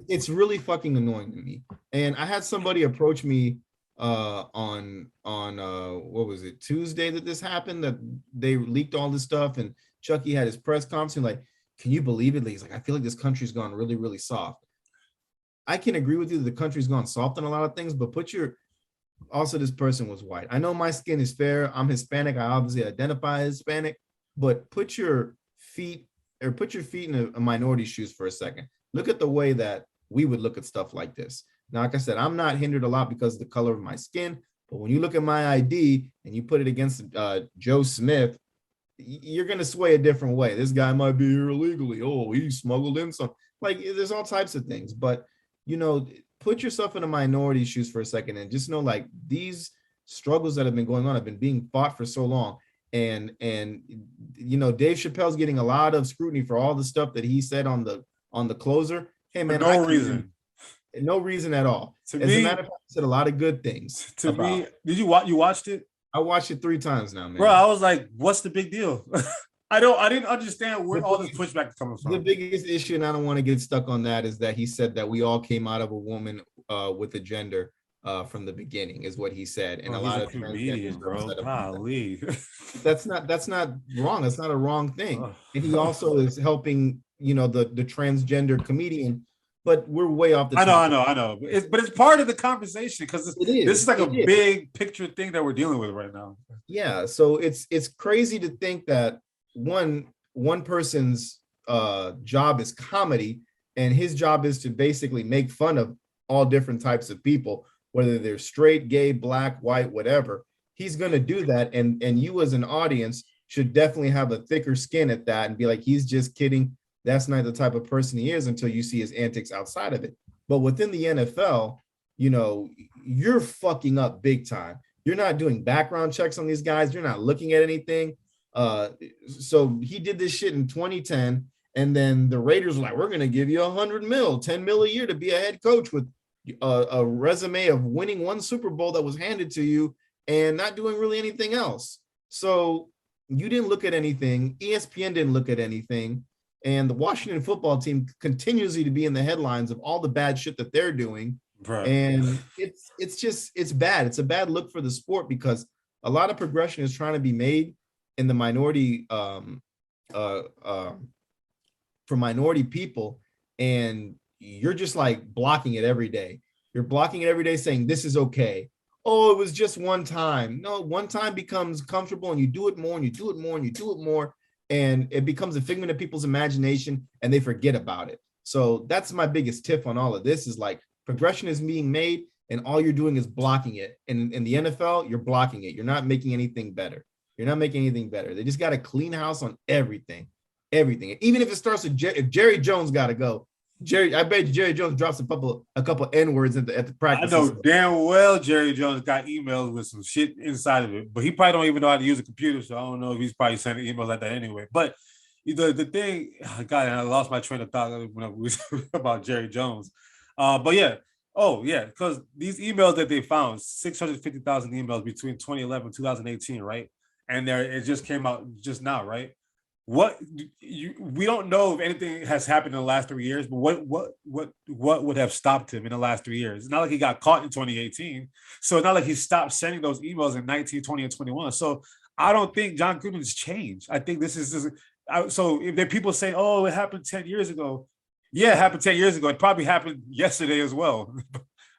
It's really fucking annoying to me. And I had somebody approach me on what was it, Tuesday, that this happened, that they leaked all this stuff, and Chucky had his press conference and like, can you believe it? He's like, I feel like this country's gone really, really soft. I can agree with you that the country's gone soft on a lot of things, but also this person was white. I know my skin is fair. I'm Hispanic. I obviously identify as Hispanic, but put your feet in a minority shoes for a second. Look at the way that we would look at stuff like this. Now, like I said, I'm not hindered a lot because of the color of my skin, but when you look at my ID and you put it against Joe Smith, you're going to sway a different way. This guy might be here illegally. Oh, he smuggled in some. Like, there's all types of things. But, put yourself in a minority shoes for a second and just know, like, these struggles that have been going on have been being fought for so long. And Dave Chappelle's getting a lot of scrutiny for all the stuff that he said on the closer. Hey, man, no reason at all. As a matter of fact, he said a lot of good things. To me, did you watched it? I watched it 3 times now, man. Bro, I was like, what's the big deal? I didn't understand where all this pushback is coming from. The biggest issue, and I don't want to get stuck on that, is that he said that we all came out of a woman with a gender from the beginning, is what he said. And a lot of comedians, bro. Golly. That's not wrong. That's not a wrong thing. And he also is helping, the transgender comedian. But we're way off the top. I know. But it's part of the conversation, because this is like a big picture thing that we're dealing with right now. Yeah. So it's crazy to think that one person's job is comedy, and his job is to basically make fun of all different types of people, whether they're straight, gay, black, white, whatever. He's going to do that. And you as an audience should definitely have a thicker skin at that and be like, he's just kidding. That's not the type of person he is, until you see his antics outside of it. But within the NFL, you're fucking up big time. You're not doing background checks on these guys. You're not looking at anything. So he did this shit in 2010. And then the Raiders were like, we're going to give you $100 million, $10 million a year to be a head coach with a resume of winning 1 Super Bowl that was handed to you and not doing really anything else. So you didn't look at anything. ESPN didn't look at anything. And the Washington football team continues to be in the headlines of all the bad shit that they're doing. Right. And it's bad. It's a bad look for the sport, because a lot of progression is trying to be made in the minority for minority people. And you're just like blocking it every day. You're blocking it every day, saying this is okay. Oh, it was just one time. No, one time becomes comfortable, and you do it more and you do it more and you do it more. And it becomes a figment of people's imagination, and they forget about it. So that's my biggest tip on all of this, is like, progression is being made and all you're doing is blocking it. And in the NFL, you're blocking it. You're not making anything better. They just got to clean house on everything. And even if it starts with if Jerry Jones got to go, I bet Jerry Jones drops a couple N-words at the practice. I know damn well Jerry Jones got emails with some shit inside of it, but he probably don't even know how to use a computer, so I don't know if he's probably sending emails like that anyway. But the thing, God, I lost my train of thought when we were about Jerry Jones. But yeah, because these emails that they found, 650,000 emails between 2011 and 2018, right? And it just came out just now, right? We don't know if anything has happened in the last 3 years, but what would have stopped him in the last 3 years? It's not like he got caught in 2018, so it's not like he stopped sending those emails in 19, 20, and 21. So I don't think John Gruden's changed. I think this is just, so if there are people saying, "Oh, it happened 10 years ago," yeah, it happened 10 years ago. It probably happened yesterday as well.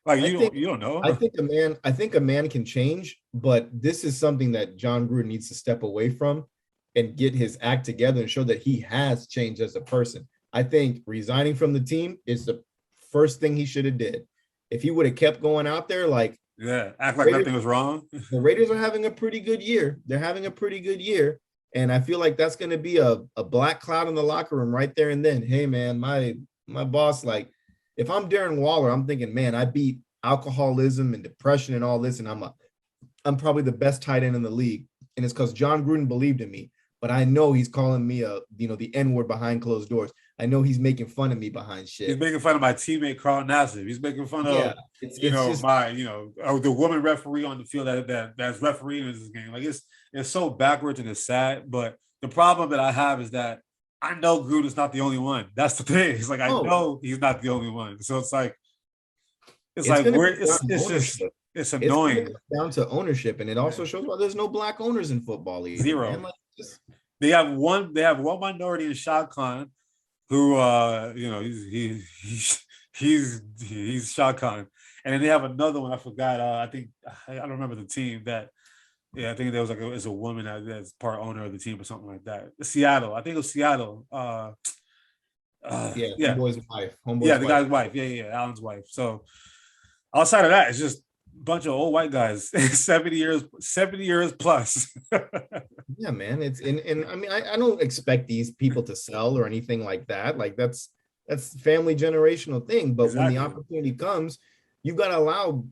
Like you don't know. I think a man can change, but this is something that John Gruden needs to step away from and get his act together and show that he has changed as a person. I think resigning from the team is the first thing he should have did. If he would have kept going out there, act like nothing was wrong. The Raiders are having a pretty good year. And I feel like that's going to be a black cloud in the locker room right there and then. Hey, man, my boss, If I'm Darren Waller, I'm thinking, man, I beat alcoholism and depression and all this, and I'm probably the best tight end in the league, and it's because John Gruden believed in me. But I know he's calling me the N-word behind closed doors. I know he's making fun of me behind shit. He's making fun of my teammate Carl Nassib. He's making fun of it's just the woman referee on the field that's refereeing this game. Like it's so backwards and it's sad. But the problem that I have is that I know Gruden's not the only one. That's the thing. It's like I know he's not the only one. So it's annoying. It's down to ownership, and it also shows why there's no black owners in football either. Zero. Man. They have one minority in Shad Khan, who he's Shad Khan, and then they have another one. I forgot. I don't remember the team that. Yeah, I think there was it's a woman that's part owner of the team or something like that. Seattle. I think it was Seattle. Homeboy's wife. The guy's wife. Yeah, Alan's wife. So outside of that, it's just a bunch of old white guys, 70 years plus. Yeah, man. It's and I mean, I don't expect these people to sell or anything like that. Like that's family generational thing. But when the opportunity comes, you've got to allow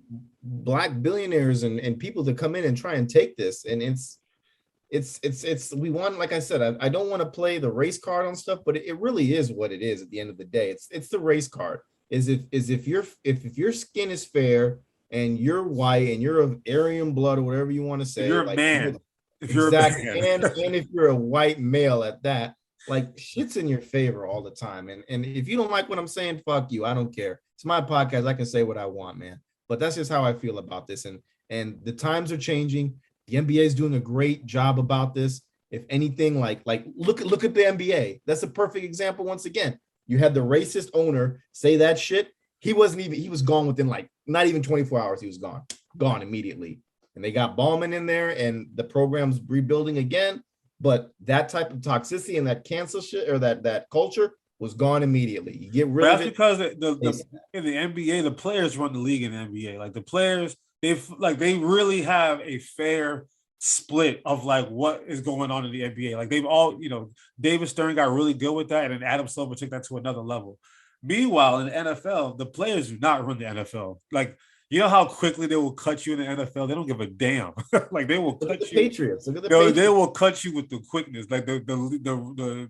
black billionaires and people to come in and try and take this. And it's we want, like I said, I don't want to play the race card on stuff, but it really is what it is at the end of the day. It's the race card. If your skin is fair and you're white and you're of Aryan blood or whatever you want to say, if you're a man. And if you're a white male at that, like shit's in your favor all the time. And if you don't like what I'm saying, fuck you. I don't care. It's my podcast. I can say what I want, man. But that's just how I feel about this. And the times are changing. The NBA is doing a great job about this. If anything, like look at the NBA. That's a perfect example. Once again, you had the racist owner say that shit. He was gone within like not even 24 hours. He was gone immediately. And they got Ballman in there, and the program's rebuilding again. But that type of toxicity and that cancel shit or that culture was gone immediately. You get rid of it. That's because in the NBA, the players run the league in the NBA. Like the players, they really have a fair split of like what is going on in the NBA. Like they've all, David Stern got really good with that, and then Adam Silver took that to another level. Meanwhile, in the NFL, the players do not run the NFL. Like, you know how quickly they will cut you in the NFL? They don't give a damn. Like they will cut you. Patriots. They will cut you with the quickness. Like the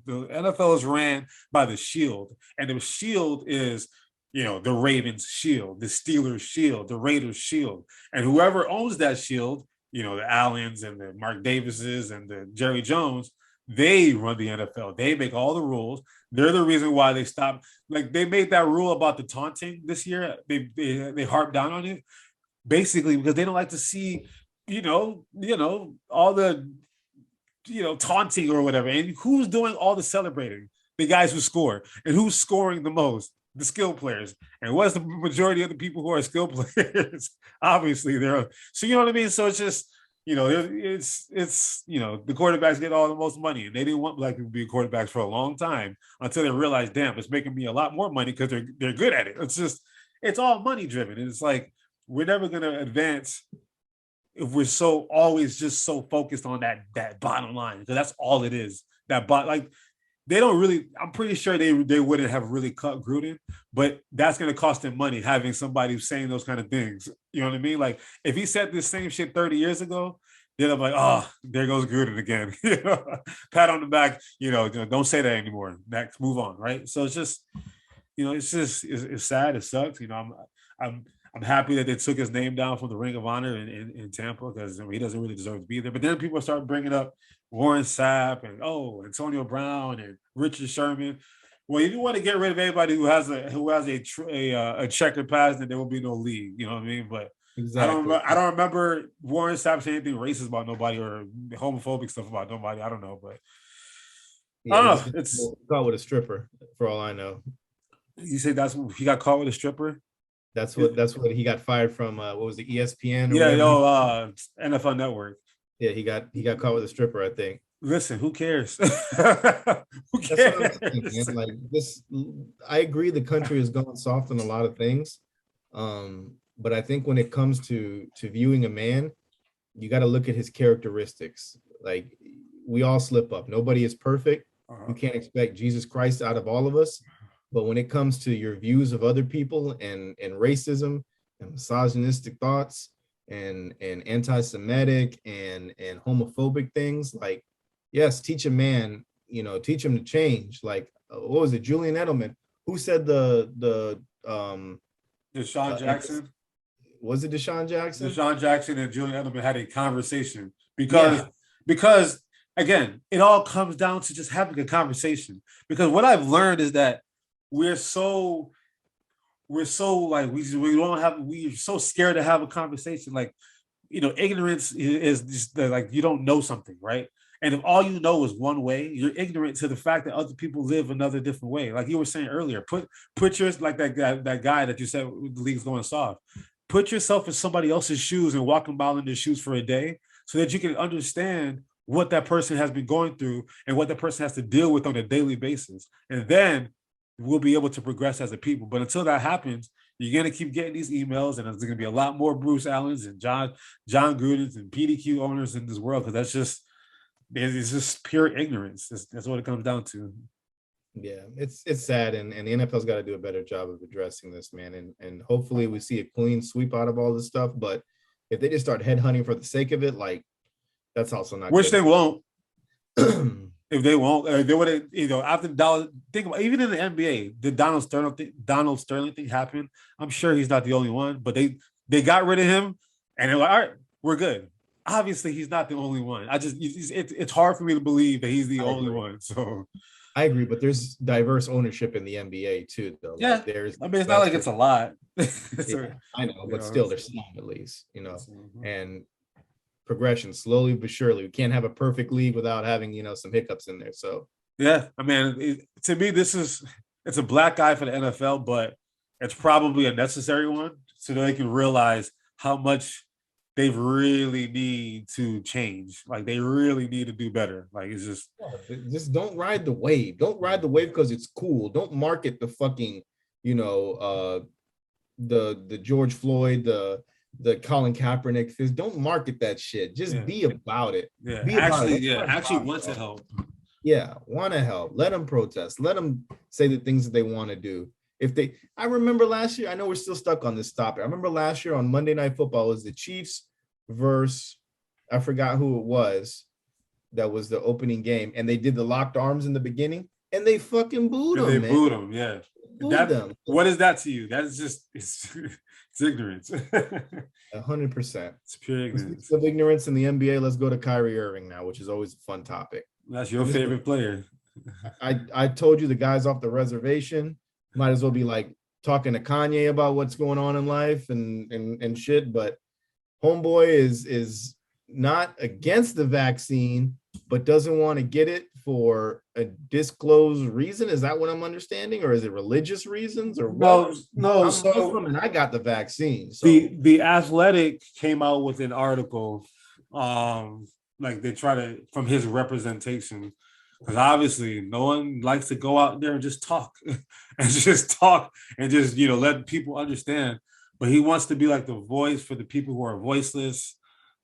NFL is ran by the Shield, and the Shield is, the Ravens Shield, the Steelers Shield, the Raiders Shield, and whoever owns that Shield, the Allens and the Mark Davises and the Jerry Jones, they run the NFL. They make all the rules. They're the reason why they stopped. Like they made that rule about the taunting this year. They harped down on it, basically because they don't like to see, all the, taunting or whatever. And who's doing all the celebrating? The guys who score. And who's scoring the most? The skill players. And what's the majority of the people who are skill players? Obviously, they're. So you know what I mean. So it's just. It's the quarterbacks get all the most money, and they didn't want black people to be quarterbacks for a long time until they realized, damn, it's making me a lot more money because they're good at it. It's all money driven, and it's like we're never gonna advance if we're always just so focused on that bottom line, because that's all it is. They don't really. I'm pretty sure they wouldn't have really cut Gruden, but that's going to cost them money having somebody saying those kind of things. You know what I mean? Like if he said this same shit 30 years ago, then I'm like, oh, there goes Gruden again. Pat on the back. Don't say that anymore. Next, move on. Right. So it's just, it's sad. It sucks. I'm happy that they took his name down from the Ring of Honor in Tampa because he doesn't really deserve to be there. But then people start bringing up Warren Sapp and Antonio Brown and Richard Sherman. Well, if you want to get rid of anybody who has a checkered past, then there will be no league. You know what I mean? But exactly. I don't remember Warren Sapp saying anything racist about nobody or homophobic stuff about nobody. I don't know, but I don't know. It's caught with a stripper, for all I know. You say he got caught with a stripper? That's what he got fired from. What was it, ESPN? NFL Network. Yeah, he got caught with a stripper, I think. Listen, who cares? Who cares? Like this, I agree. The country has gone soft on a lot of things, but I think when it comes to viewing a man, you got to look at his characteristics. Like we all slip up. Nobody is perfect. You can't expect Jesus Christ out of all of us. But when it comes to your views of other people and racism and misogynistic thoughts and anti-Semitic and homophobic things, like, yes, teach a man, teach him to change. Like, what was it, Julian Edelman, who said Deshaun Jackson. Was it Deshaun Jackson? Deshaun Jackson and Julian Edelman had a conversation because again, it all comes down to just having a conversation. Because what I've learned is that we're so like we're so scared to have a conversation. Like, ignorance is just like you don't know something, right? And if all you know is one way, you're ignorant to the fact that other people live another different way. Like you were saying earlier, put yours like that guy that you said the league's going soft. Put yourself in somebody else's shoes and walk about in their shoes for a day so that you can understand what that person has been going through and what that person has to deal with on a daily basis. And then we'll be able to progress as a people. But until that happens, you're going to keep getting these emails, and there's going to be a lot more Bruce Allens and John Grudens and PDQ owners in this world, because it's just pure ignorance. That's what it comes down to. Yeah, it's sad, and the NFL's got to do a better job of addressing this, man. And hopefully we see a clean sweep out of all this stuff. But if they just start headhunting for the sake of it, like, that's also not Which good. they won't. If they won't, they would have, after Donald, think about, even in the NBA, did Donald Sterling thing happen? I'm sure he's not the only one, but they got rid of him, and they're like, all right, we're good. Obviously, he's not the only one. It's hard for me to believe that he's the only one. So I agree, but there's diverse ownership in the NBA too, though. Yeah, like it's not like it's a lot. I know, but still, there's some at least, and progression slowly but surely. We can't have a perfect league without having some hiccups in there. So yeah, I mean, to me, it's a black eye for the NFL, but it's probably a necessary one so that they can realize how much they really need to change. Like, they really need to do better. Like, it's just don't ride the wave. Don't ride the wave because it's cool. Don't market the fucking the George Floyd, the Colin Kaepernick. Don't market that shit. Just be about it. Yeah, be actually want to help. Yeah, want to help. Let them protest. Let them say the things that they want to do. I remember last year, I know we're still stuck on this topic. I remember last year on Monday Night Football, it was the Chiefs versus, I forgot who it was. That was the opening game. And they did the locked arms in the beginning, and they fucking booed them. They booed them, yeah. Them. What is that to you? That is just, it's ignorance. 100%. It's pure ignorance. Of ignorance in the NBA, let's go to Kyrie Irving now, which is always a fun topic. That's your favorite player. I told you the guys off the reservation might as well be like talking to Kanye about what's going on in life and shit. But homeboy is not against the vaccine, but doesn't want to get it for a disclosed reason. Is that what I'm understanding? Or is it religious reasons? Or no? I'm Muslim and I got the vaccine. So the Athletic came out with an article, like they try to, from his representation, because obviously no one likes to go out there and just talk and just let people understand. But he wants to be like the voice for the people who are voiceless.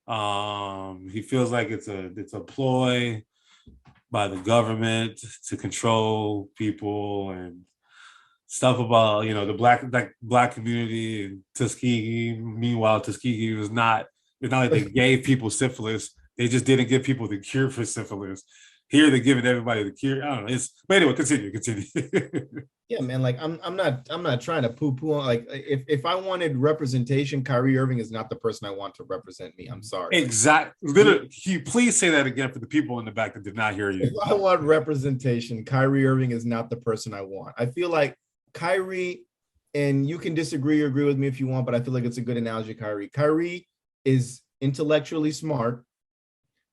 He feels like it's a ploy by the government to control people and stuff about the black community and Tuskegee. Meanwhile, Tuskegee was not. It's not like they gave people syphilis. They just didn't give people the cure for syphilis. Here they're giving everybody the cure. I don't know. But anyway, continue. Yeah, man. Like I'm not trying to poo-poo on, like, if I wanted representation, Kyrie Irving is not the person I want to represent me. I'm sorry. Exactly. Literally, can you please say that again for the people in the back that did not hear you? If I want representation, Kyrie Irving is not the person I want. I feel like Kyrie, and you can disagree or agree with me if you want, but I feel like it's a good analogy. Kyrie is intellectually smart.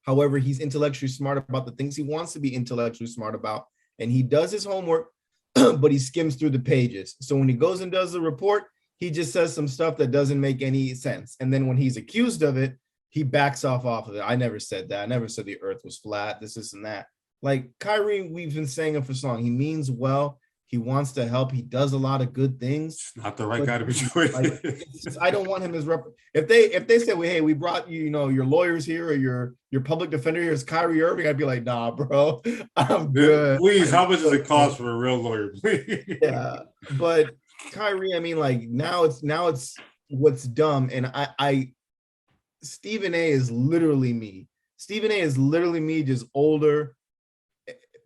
However, he's intellectually smart about the things he wants to be intellectually smart about, and he does his homework, but he skims through the pages. So when he goes and does the report, he just says some stuff that doesn't make any sense. And then when he's accused of it, he backs off of it. I never said that. I never said the earth was flat, this and that. Like Kyrie, we've been saying it for so long. He means well. He wants to help. He does a lot of good things. Not the right guy to be doing. Like, I don't want him as rep. If they say, well, hey, we brought you, your lawyers here or your public defender here is Kyrie Irving, I'd be like, nah, bro, I'm good. Please, how much does it cost for a real lawyer? Yeah, but Kyrie, I mean, like now it's what's dumb, and I Stephen A is literally me. Stephen A is literally me, just older,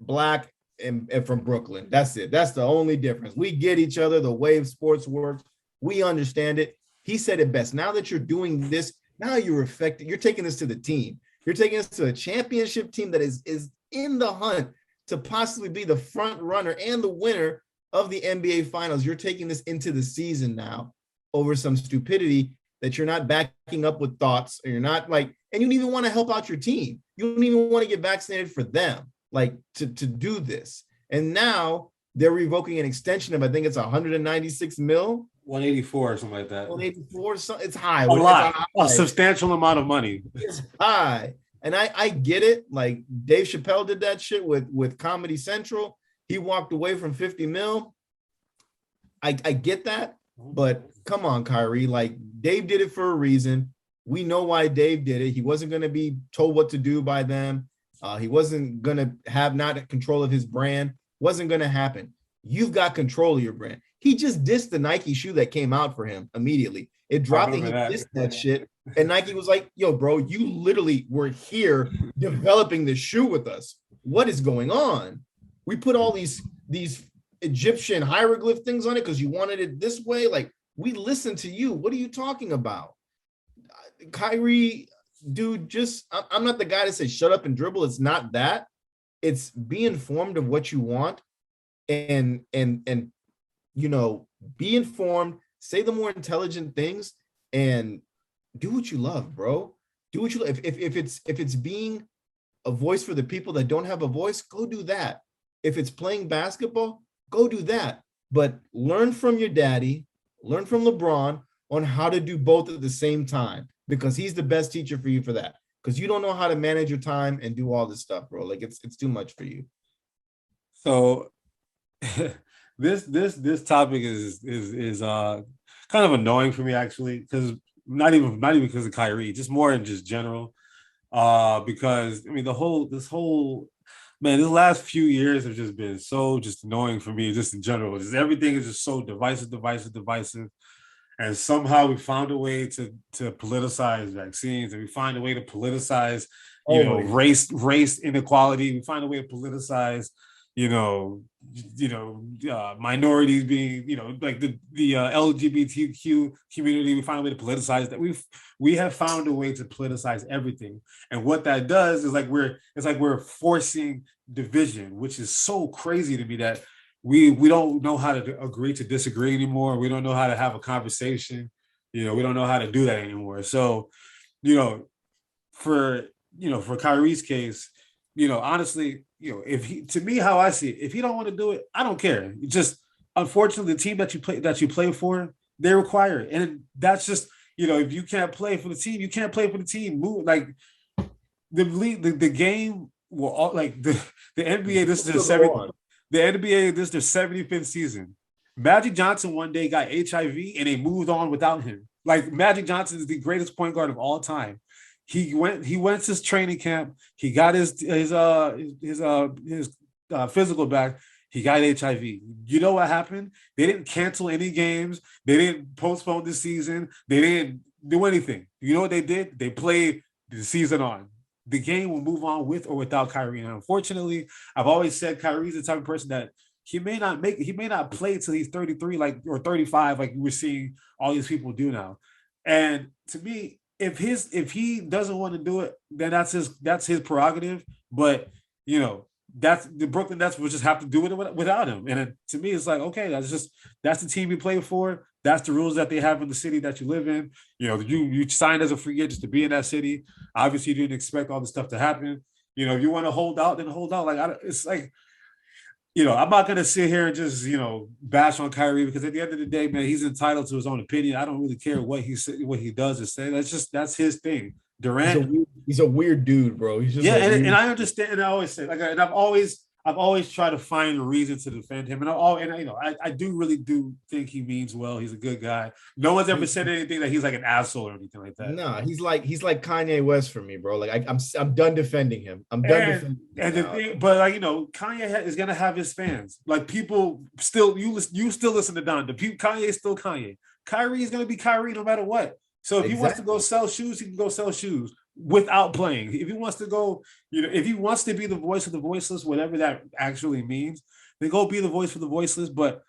Black, and from Brooklyn. That's it. That's the only difference. We get each other, the way sports works. We understand it. He said it best. Now that you're doing this, now you're affecting, you're taking this to the team. You're taking us to a championship team that is in the hunt to possibly be the front runner and the winner of the NBA Finals. You're taking this into the season now over some stupidity that you're not backing up with thoughts, or you're not like, and you don't even want to help out your team. You don't even want to get vaccinated for them, like to do this. And now they're revoking an extension of, I think it's 196 mil. 184 or something like that. 184, it's high. A lot. A substantial amount of money. It's high. And I get it. Like Dave Chappelle did that shit with Comedy Central. He walked away from 50 mil. I get that. But come on, Kyrie. Like Dave did it for a reason. We know why Dave did it. He wasn't going to be told what to do by them. He wasn't going to have not control of his brand. Wasn't going to happen. You've got control of your brand. He just dissed the Nike shoe that came out for him immediately. It dropped and he dissed that shit. And Nike was like, yo, bro, you literally were here developing this shoe with us. What is going on? We put all these Egyptian hieroglyph things on it because you wanted it this way. Like, we listened to you. What are you talking about? Kyrie, dude, I'm not the guy to say shut up and dribble. It's not that. It's be informed of what you want and be informed, say the more intelligent things, and do what you love, bro. Do what you love. If it's being a voice for the people that don't have a voice, go do that. If it's playing basketball, go do that. But learn from your daddy, learn from LeBron on how to do both at the same time, because he's the best teacher for you for that. Because you don't know how to manage your time and do all this stuff, bro. Like it's too much for you. So this topic is kind of annoying for me, actually, because not even because of Kyrie, just more in just general. Because I mean this last few years have just been so just annoying for me, just in general. Just everything is just so divisive. And somehow we found a way to politicize vaccines, and we find a way to politicize, race inequality. We find a way to politicize, minorities being, like the LGBTQ community. We find a way to politicize that. We have found a way to politicize everything, and what that does is we're forcing division, which is so crazy to me that we don't know how to agree to disagree anymore. We don't know how to have a conversation. We don't know how to do that anymore. So, for Kyrie's case, honestly, to me, how I see it, if he don't want to do it, I don't care. Just unfortunately, the team that you play for, they require it. And that's just, if you can't play for the team, you can't play for the team. Move like the game will all, like the NBA, this is the NBA, this is their 75th season. Magic Johnson one day got HIV and they moved on without him. Like Magic Johnson is the greatest point guard of all time. He went to his training camp. He got his physical back. He got HIV. You know what happened? They didn't cancel any games. They didn't postpone the season. They didn't do anything. You know what they did? They played the season on. The game will move on with or without Kyrie. And unfortunately, I've always said Kyrie's the type of person that he may not play till he's 33, or 35, like we're seeing all these people do now. And to me, if he doesn't want to do it, then that's his prerogative. But that's the Brooklyn Nets will just have to do it without him. And to me, it's like, okay, that's the team you play for. That's the rules that they have in the city that you live in. You signed as a free agent to be in that city. Obviously, you didn't expect all this stuff to happen. If you want to hold out, then hold out. It's like, I'm not going to sit here and just, bash on Kyrie, because at the end of the day, man, he's entitled to his own opinion. I don't really care what he does or say. That's his thing. Durant, he's a weird dude, bro. He's just and I understand. And I always say, and I've always I've always tried to find a reason to defend him, I do really do think he means well. He's a good guy. No one's ever said anything that he's like an asshole or anything like that. No, he's like Kanye West for me, bro. Like I'm done defending him. I'm done defending him. And the thing, but like Kanye is gonna have his fans. Like people still, you still listen to Don. Kanye is still Kanye. Kyrie is gonna be Kyrie no matter what. So if he wants to go sell shoes, he can go sell shoes without playing. If he wants to go, if he wants to be the voice of the voiceless, whatever that actually means, then go be the voice for the voiceless. But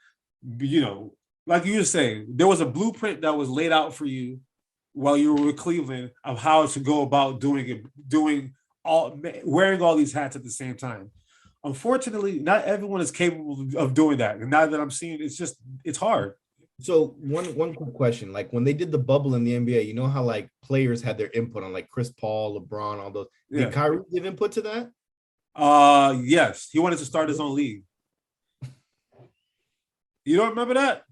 like you were saying, there was a blueprint that was laid out for you while you were with Cleveland of how to go about wearing all these hats at the same time. Unfortunately, not everyone is capable of doing that. And now that I'm seeing, it's hard. So one quick question, like when they did the bubble in the NBA, you know how like players had their input on like Chris Paul, LeBron, all those. Yeah. Did Kyrie give input to that? Yes, he wanted to start his own league. You don't remember that?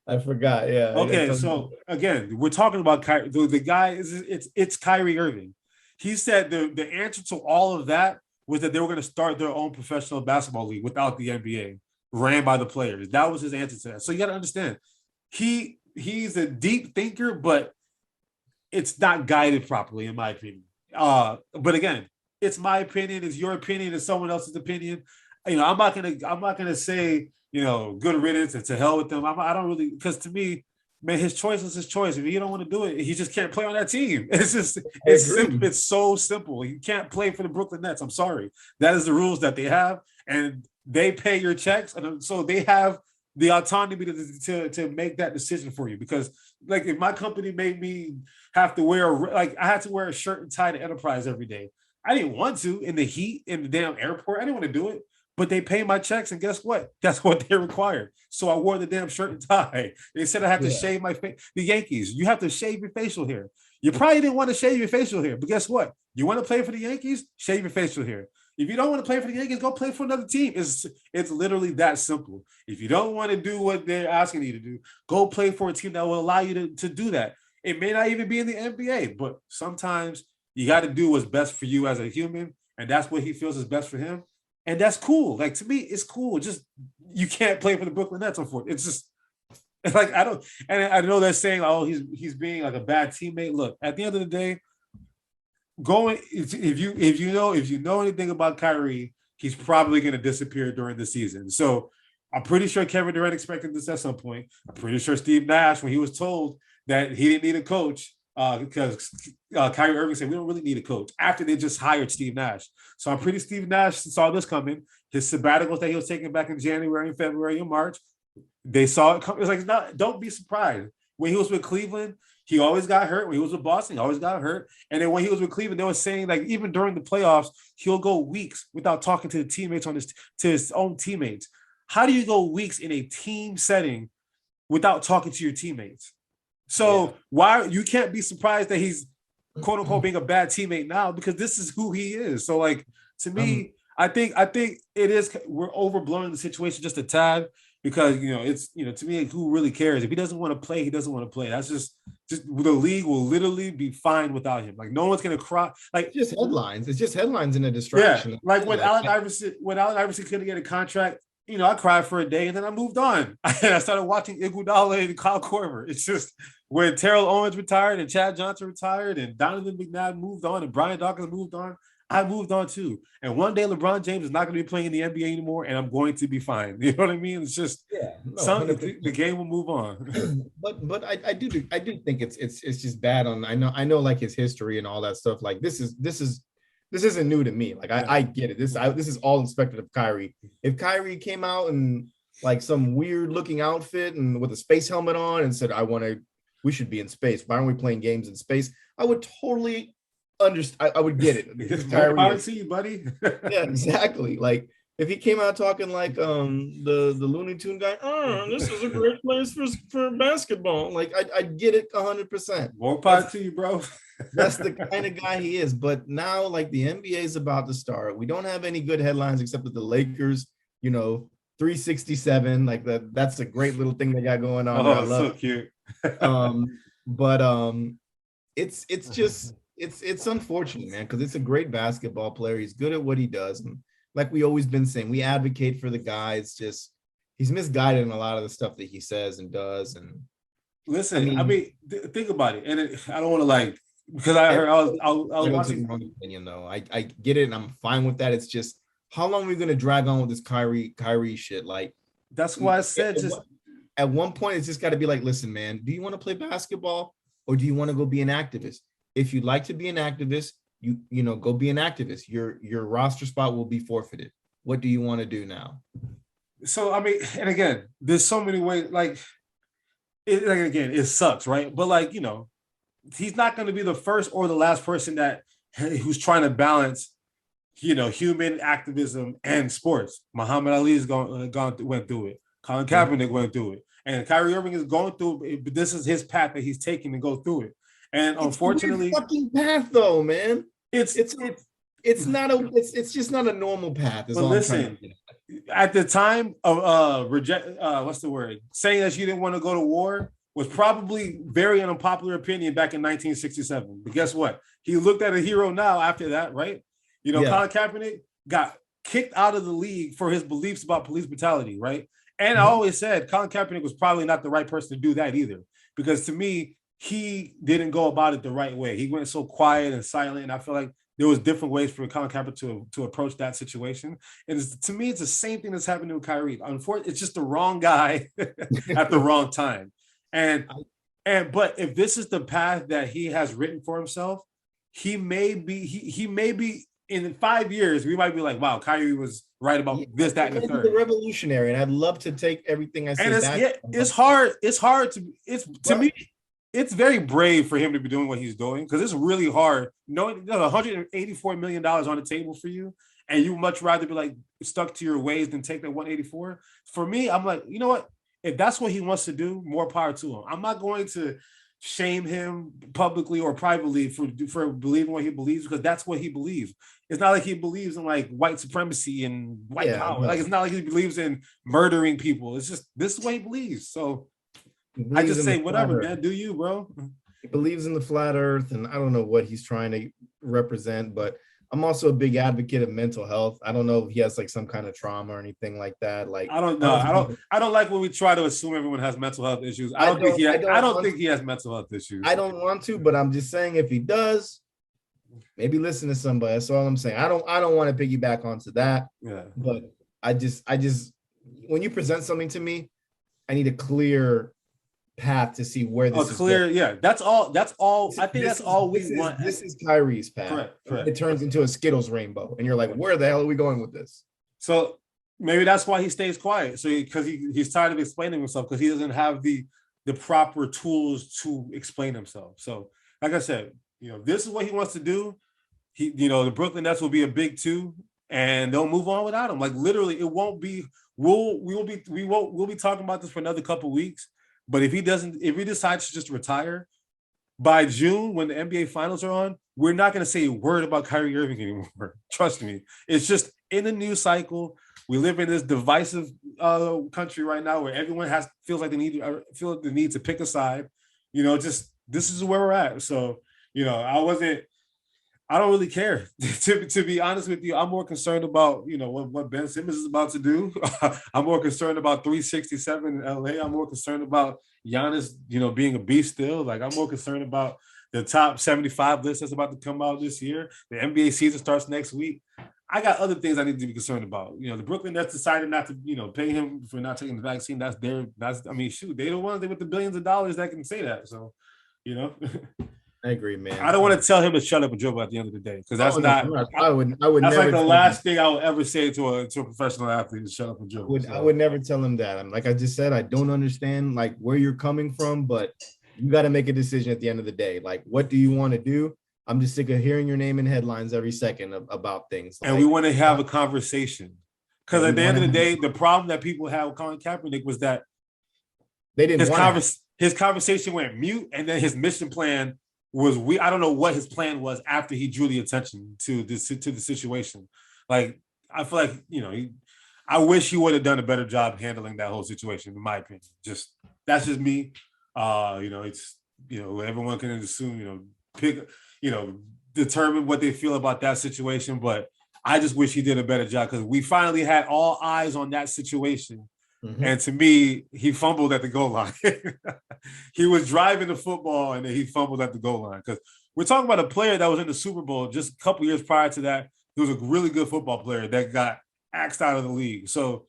I forgot. Yeah. Okay, so again, we're talking about Kyrie. The guy it's Kyrie Irving. He said the answer to all of that was that they were going to start their own professional basketball league without the NBA, ran by the players. That was his answer to that. So you got to understand, he's a deep thinker, but it's not guided properly, in my opinion. But again, it's my opinion, it's your opinion, it's someone else's opinion. I'm not gonna say, good riddance and to hell with them. I don't really, because to me, man, his choice is his choice. If he don't want to do it, he just can't play on that team. It's simple. It's so simple. You can't play for the Brooklyn Nets. I'm sorry. That is the rules that they have, and they pay your checks, and so they have the autonomy to make that decision for you. Because like if my company made me have to I had to wear a shirt and tie to Enterprise every day. I didn't want to in the heat in the damn airport. I didn't want to do it. But they pay my checks, and guess what? That's what they required. So I wore the damn shirt and tie. They said I have to shave my face. The Yankees, you have to shave your facial hair. You probably didn't want to shave your facial hair, but guess what? You want to play for the Yankees? Shave your facial hair. If you don't want to play for the Yankees, go play for another team. It's literally that simple. If you don't want to do what they're asking you to do, go play for a team that will allow you to do that. It may not even be in the NBA, but sometimes you got to do what's best for you as a human, and that's what he feels is best for him. And that's cool. Like, to me, it's cool. Just, you can't play for the Brooklyn Nets, unfortunately. It's just, like, I know they're saying, oh, he's being like a bad teammate. Look, at the end of the day, if you know anything about Kyrie, he's probably going to disappear during the season. So I'm pretty sure Kevin Durant expected this at some point. I'm pretty sure Steve Nash, when he was told that he didn't need a coach, because Kyrie Irving said we don't really need a coach after they just hired Steve Nash. So I'm pretty Steve Nash saw this coming. His sabbaticals that he was taking back in January and February and March, they saw it come. It's like, don't be surprised. When he was with Cleveland, he always got hurt. When he was with Boston, he always got hurt. And then when he was with Cleveland, they were saying like even during the playoffs, he'll go weeks without talking to the teammates to his own teammates. How do you go weeks in a team setting without talking to your teammates? So why you can't be surprised that he's quote unquote being a bad teammate now, because this is who he is. So like, to me, I think it is, we're overblowing the situation just a tad, because it's to me, who really cares? If he doesn't want to play, he doesn't want to play. That's just the league will literally be fine without him. Like, no one's gonna cry. Like, it's just headlines. It's just headlines and a distraction. Yeah, like when Allen Iverson couldn't get a contract, I cried for a day and then I moved on. And I started watching Iguodala and Kyle Korver. It's just when Terrell Owens retired and Chad Johnson retired and Donovan McNabb moved on and Brian Dawkins moved on, I moved on too. And one day LeBron James is not going to be playing in the NBA anymore, and I'm going to be fine. You know what I mean? It's just the game will move on. But I do think it's just bad on. I know like his history and all that stuff. Like this isn't new to me. Like I get it. This is all expected of Kyrie. If Kyrie came out in like some weird looking outfit and with a space helmet on and said, we should be in space. Why aren't we playing games in space? I would totally understand. I would get it. Because Kyrie, see you, buddy. Yeah, exactly. Like if he came out talking like the Looney Tune guy, this is a great place for basketball. Like I'd get it 100%. More power to you, bro. That's the kind of guy he is. But now, like, the NBA is about to start. We don't have any good headlines except that the Lakers, 367. Like that's a great little thing they got going on. Oh, so cute. But it's just it's unfortunate, man, because it's a great basketball player. He's good at what he does, and like we always been saying, we advocate for the guy. It's just he's misguided in a lot of the stuff that he says and does. And Listen, think about it, and I don't want to like because I heard I was watching. The wrong opinion though. I get it, and I'm fine with that. It's just how long are we gonna drag on with this Kyrie shit? Like that's why I said just at one point it's just got to be like, listen, man, do you want to play basketball or do you want to go be an activist? If you'd like to be an activist, you know, go be an activist. Your roster spot will be forfeited. What do you want to do now? So I mean, and again, there's so many ways. Like again, it sucks, right? But like, you know, he's not going to be the first or the last person who's trying to balance, you know, human activism and sports. Muhammad Ali's went through it. Colin Kaepernick went through it, and Kyrie Irving is going through it. But this is his path that he's taking to go through it. And unfortunately, it's a fucking path though, man. It's just not a normal path. But listen, at the time of saying that you didn't want to go to war was probably very an unpopular opinion back in 1967. But guess what? He looked at a hero now after that, right? You know, Colin Kaepernick got kicked out of the league for his beliefs about police brutality, right? And I always said Colin Kaepernick was probably not the right person to do that either, because to me, he didn't go about it the right way. He went so quiet and silent, and I feel like there was different ways for Colin Kaepernick to approach that situation. And to me, it's the same thing that's happening with Kyrie. Unfortunately, it's just the wrong guy at the wrong time. But if this is the path that he has written for himself, he may be in 5 years, we might be like, wow, Kyrie was right about this, that, and the third. The revolutionary, and I'd love to take everything I say back. It's hard to me. It's very brave for him to be doing what he's doing, because it's really hard knowing there's $184 million on the table for you, and you much rather be like stuck to your ways than take that 184. For me, I'm like, you know what? If that's what he wants to do, more power to him. I'm not going to shame him publicly or privately for believing what he believes, because that's what he believes. It's not like he believes in like white supremacy and white power. Like it's not like he believes in murdering people. It's just this is what he believes. So I just say whatever, man. Do you, bro? He believes in the flat earth, and I don't know what he's trying to represent, but I'm also a big advocate of mental health. I don't know if he has like some kind of trauma or anything like that. Like I don't know. I don't like when we try to assume everyone has mental health issues. I don't think he has mental health issues. I don't want to, but I'm just saying if he does, maybe listen to somebody. That's all I'm saying. I don't want to piggyback onto that. Yeah. But I just when you present something to me, I need a clear path to see where this is clear going. Yeah, that's all I think that's all we want. This is Kyrie's path. Correct. It turns into a Skittles rainbow, and you're like, where the hell are we going with this? So maybe that's why he stays quiet. So because he's tired of explaining himself, because he doesn't have the proper tools to explain himself. So like I said, you know, this is what he wants to do. The Brooklyn Nets will be a big 2, and they'll move on without him. Like literally, it won't be. We'll be talking about this for another couple of weeks. But if he decides to just retire by June, when the NBA finals are on, we're not going to say a word about Kyrie Irving anymore. Trust me. It's just in the news cycle. We live in this divisive country right now where everyone feels like they need to pick a side. You know, just this is where we're at. So, you know, I don't really care. to be honest with you, I'm more concerned about, you know, what Ben Simmons is about to do. I'm more concerned about 367 in LA. I'm more concerned about Giannis, you know, being a beast still. Like, I'm more concerned about the top 75 list that's about to come out this year. The NBA season starts next week. I got other things I need to be concerned about. You know, the Brooklyn Nets decided not to, you know, pay him for not taking the vaccine. They're the ones with the billions of dollars that can say that. So, you know. I agree, man. I don't want to tell him to shut up and dribble at the end of the day, because that's I would that's never like the last thing I would ever say to a professional athlete is shut up and dribble. I would never tell him that. Like I just said, I don't understand like where you're coming from, but you got to make a decision at the end of the day. Like, what do you want to do? I'm just sick of hearing your name in headlines every second about things. And we want to have a conversation, because at the end of the day, the problem that people had with Colin Kaepernick was that they didn't. His conversation went mute, and then his mission plan was I don't know what his plan was after he drew the attention to the situation. Like, I feel like, you know, I wish he would have done a better job handling that whole situation, in my opinion. That's just me. You know, it's, you know, everyone can assume, you know, determine what they feel about that situation. But I just wish he did a better job because we finally had all eyes on that situation. Mm-hmm. And to me, he fumbled at the goal line. He was driving the football and then he fumbled at the goal line. Because we're talking about a player that was in the Super Bowl just a couple years prior to that. He was a really good football player that got axed out of the league. So,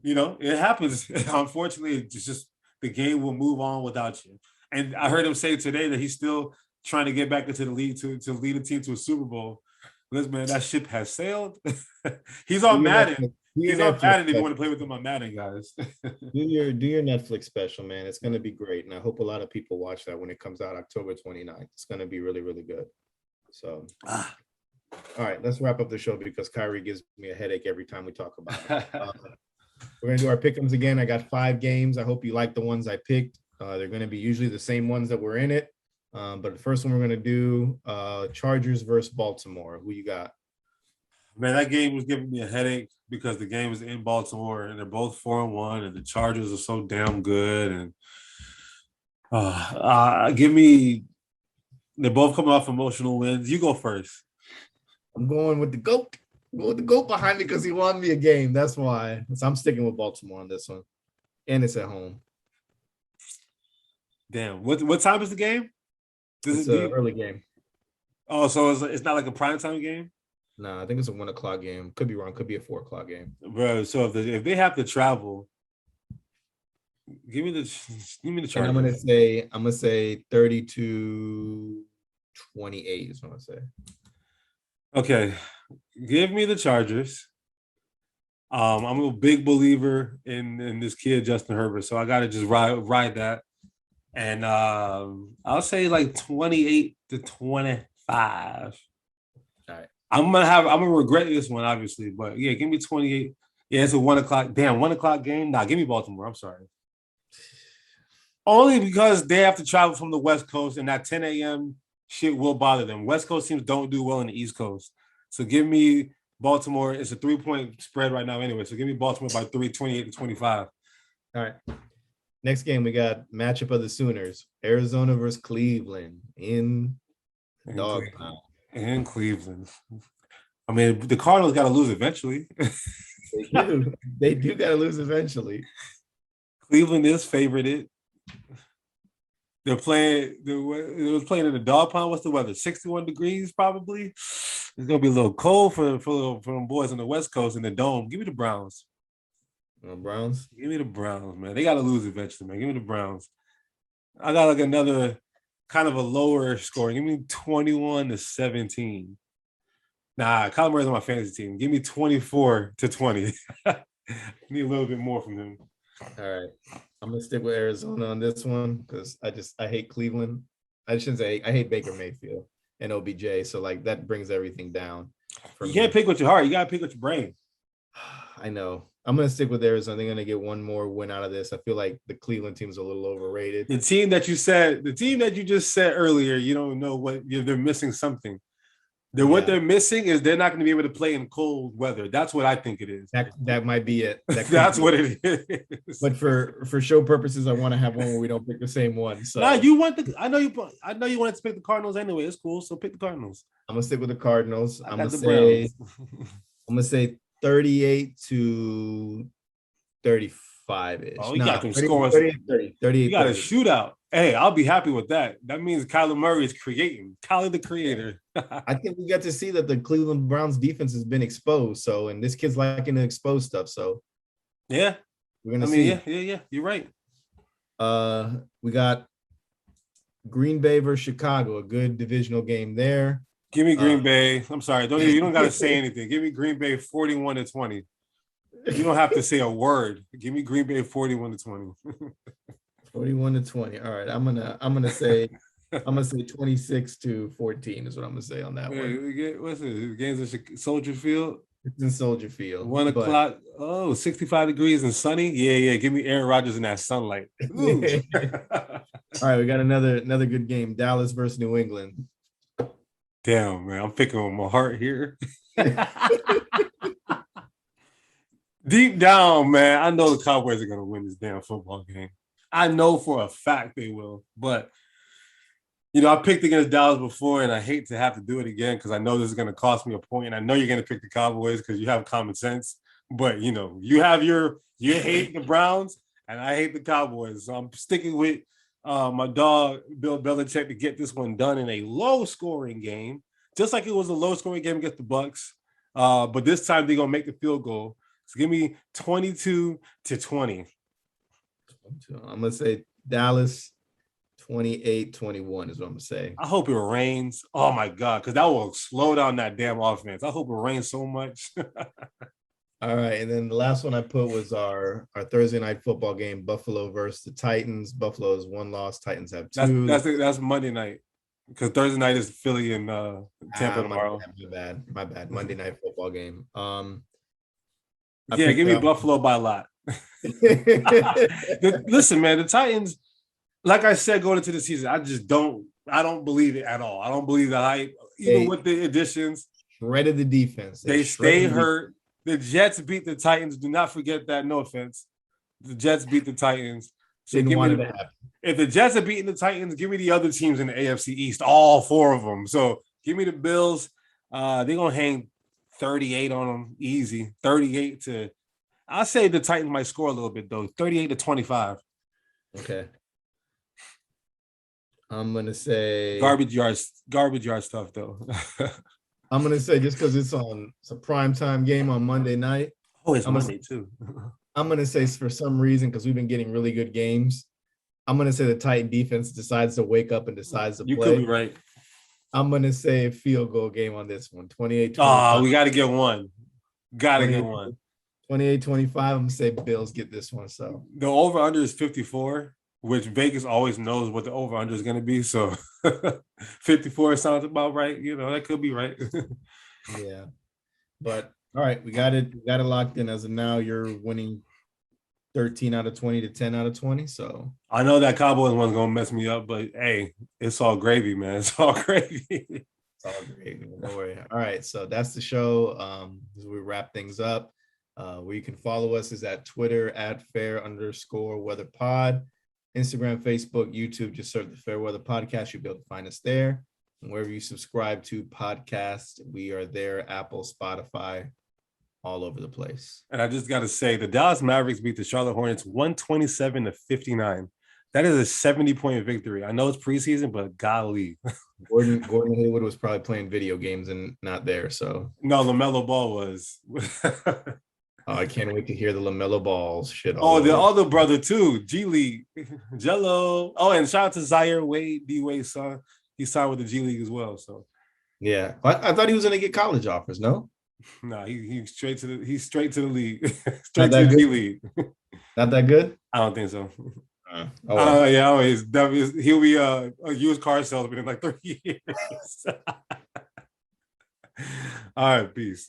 it happens. Unfortunately, it's just the game will move on without you. And I heard him say today that he's still trying to get back into the league to lead a team to a Super Bowl. Listen, man, that ship has sailed. He's on Madden. He's on Madden if you want to play with him on Madden, guys. do your Netflix special, man. It's going to be great. And I hope a lot of people watch that when it comes out October 29th. It's going to be really, really good. So, all right, let's wrap up the show because Kyrie gives me a headache every time we talk about it. We're going to do our pick'ems again. I got 5 games. I hope you like the ones I picked. They're going to be usually the same ones that were in it. But the first one we're going to do, Chargers versus Baltimore. Who you got? Man, that game was giving me a headache because the game was in Baltimore and they're both 4-1 and the Chargers are so damn good. And they're both coming off emotional wins. You go first. I'm going with the GOAT. I'm going with the GOAT behind me because he won me a game. That's why. So I'm sticking with Baltimore on this one. And it's at home. Damn. What time is the game? It's an early game. Oh, so it's not like a primetime game? No, I think it's a 1 o'clock game. Could be wrong. Could be a 4 o'clock game. Bro, so if they have to travel, give me the Chargers. And I'm gonna say 30-28 is what I'm gonna say. Okay, give me the Chargers. I'm a big believer in this kid Justin Herbert, so I gotta just ride that. And I'll say like 28-25. All right. I'm gonna regret this one, obviously, but yeah, give me 28. Yeah, it's a 1 o'clock. Damn, 1 o'clock game. Nah, give me Baltimore. I'm sorry. Only because they have to travel from the West Coast, and that 10 a.m. shit will bother them. West Coast teams don't do well in the East Coast, so give me Baltimore. It's a 3-point spread right now, anyway. So give me Baltimore by 3, 28-25. All right. Next game, we got matchup of the Sooners, Arizona versus Cleveland in dog pound. In Cleveland. I mean, the Cardinals got to lose eventually. They do got to lose eventually. Cleveland is favorited. They're playing. They was playing in the dog pound. What's the weather? 61 degrees, probably. It's gonna be a little cold for them boys on the West Coast in the dome. Give me the Browns. Browns. Give me the Browns, man. They got to lose eventually, man. Give me the Browns. I got like another kind of a lower score. Give me 21-17. Nah, Kyler Murray's on my fantasy team. Give me 24-20. Need a little bit more from him. All right. I'm gonna stick with Arizona on this one because I hate Cleveland. I shouldn't say I hate Baker Mayfield and OBJ. So like that brings everything down. You can't pick with your heart. You gotta pick with your brain. I know. I'm gonna stick with Arizona. They're gonna get one more win out of this. I feel like the Cleveland team's a little overrated. The team that you just said earlier, you don't know they're missing something. What they're missing is they're not going to be able to play in cold weather. That's what I think it is. That might be it. That's what it is. But for show purposes, I want to have one where we don't pick the same one. So I know you wanted to pick the Cardinals anyway. It's cool. So pick the Cardinals. I'm gonna stick with the Cardinals. I'm gonna say 38-35 ish. Oh, you got them scoring. 38. You got a shootout. Hey, I'll be happy with that. That means Kyler Murray is creating. Kyler the creator. I think we got to see that the Cleveland Browns defense has been exposed. So, and this kid's liking to expose stuff. So, yeah, we're gonna see. Yeah. You're right. We got Green Bay versus Chicago, a good divisional game there. Give me Green Bay. I'm sorry. You don't got to say anything. Give me Green Bay 41-20. You don't have to say a word. Give me Green Bay 41-20. 41-20. All right. I'm gonna say 26-14 is what I'm gonna say on that one. What's it? The game's in Soldier Field? It's in Soldier Field. 1 o'clock. Oh, 65 degrees and sunny. Yeah. Give me Aaron Rodgers in that sunlight. All right, we got another good game. Dallas versus New England. Damn, man. I'm picking with my heart here. Deep down, man, I know the Cowboys are gonna win this damn football game. I know for a fact they will, but I picked against Dallas before, and I hate to have to do it again because I know this is going to cost me a point, and I know you're going to pick the Cowboys because you have common sense. But you have you hate the Browns, and I hate the Cowboys, so I'm sticking with my dog Bill Belichick to get this one done in a low-scoring game, just like it was a low-scoring game against the Bucs. But this time they're gonna make the field goal. So give me 22-20. I'm gonna say Dallas 28-21 is what I'm gonna say. I hope it rains. Oh my god, because that will slow down that damn offense. I hope it rains so much. All right, and then the last one I put was our Thursday night football game, Buffalo versus the Titans. Buffalo has 1 loss, Titans have 2. That's Monday night because Thursday night is Philly and Tampa tomorrow. My bad. Monday night football game. Give me Buffalo by a lot. Listen, man, the Titans, like I said, going into the season, I don't believe it at all. I don't believe the hype, even with the additions. Shredded the defense. They stay hurt. The Jets beat the Titans. Do not forget that. No offense. The Jets beat the Titans. So if the Jets are beating the Titans, give me the other teams in the AFC East, all 4 of them. So give me the Bills. They're going to hang 38 on them easy. 38 to – I'll say the Titans might score a little bit, though. 38-25. Okay. I'm going to say – Garbage yard stuff, though. I'm going to say just because it's a primetime game on Monday night. Oh, it's Monday, too. I'm going to say for some reason, because we've been getting really good games, I'm going to say the Titan defense decides to wake up and decides to play. You could be right. I'm going to say a field goal game on this one, 28-25. Oh, we got to get one. Got to get one. 28-25, I'm going to say Bills get this one. So the over-under is 54, which Vegas always knows what the over-under is going to be. So 54 sounds about right. That could be right. Yeah. But, all right, we got it locked in. As of now, you're winning 13 out of 20 to 10 out of 20. So I know that Cowboys one's going to mess me up, but, hey, it's all gravy, man. It's all gravy. It's all gravy. Don't worry. All right, so that's the show. As we wrap things up, where you can follow us is at Twitter @fair_weather_pod. Instagram, Facebook, YouTube, just search the Fair Weather Podcast. You'll be able to find us there. And wherever you subscribe to podcasts, we are there, Apple, Spotify, all over the place. And I just got to say, the Dallas Mavericks beat the Charlotte Hornets 127-59. That is a 70-point victory. I know it's preseason, but golly. Gordon Hayward was probably playing video games and not there, so. No, LaMelo Ball was. I can't wait to hear the LaMelo Balls shit. Oh, the other brother too, G League, Jello. Oh, and shout out to Zaire Wade, D-Wade's son. He signed with the G League as well. So, yeah, I thought he was going to get college offers. No, he's straight to the league, straight to the G League. Not that good. I don't think so. He'll be a used car salesman in like 30 years. All right, peace.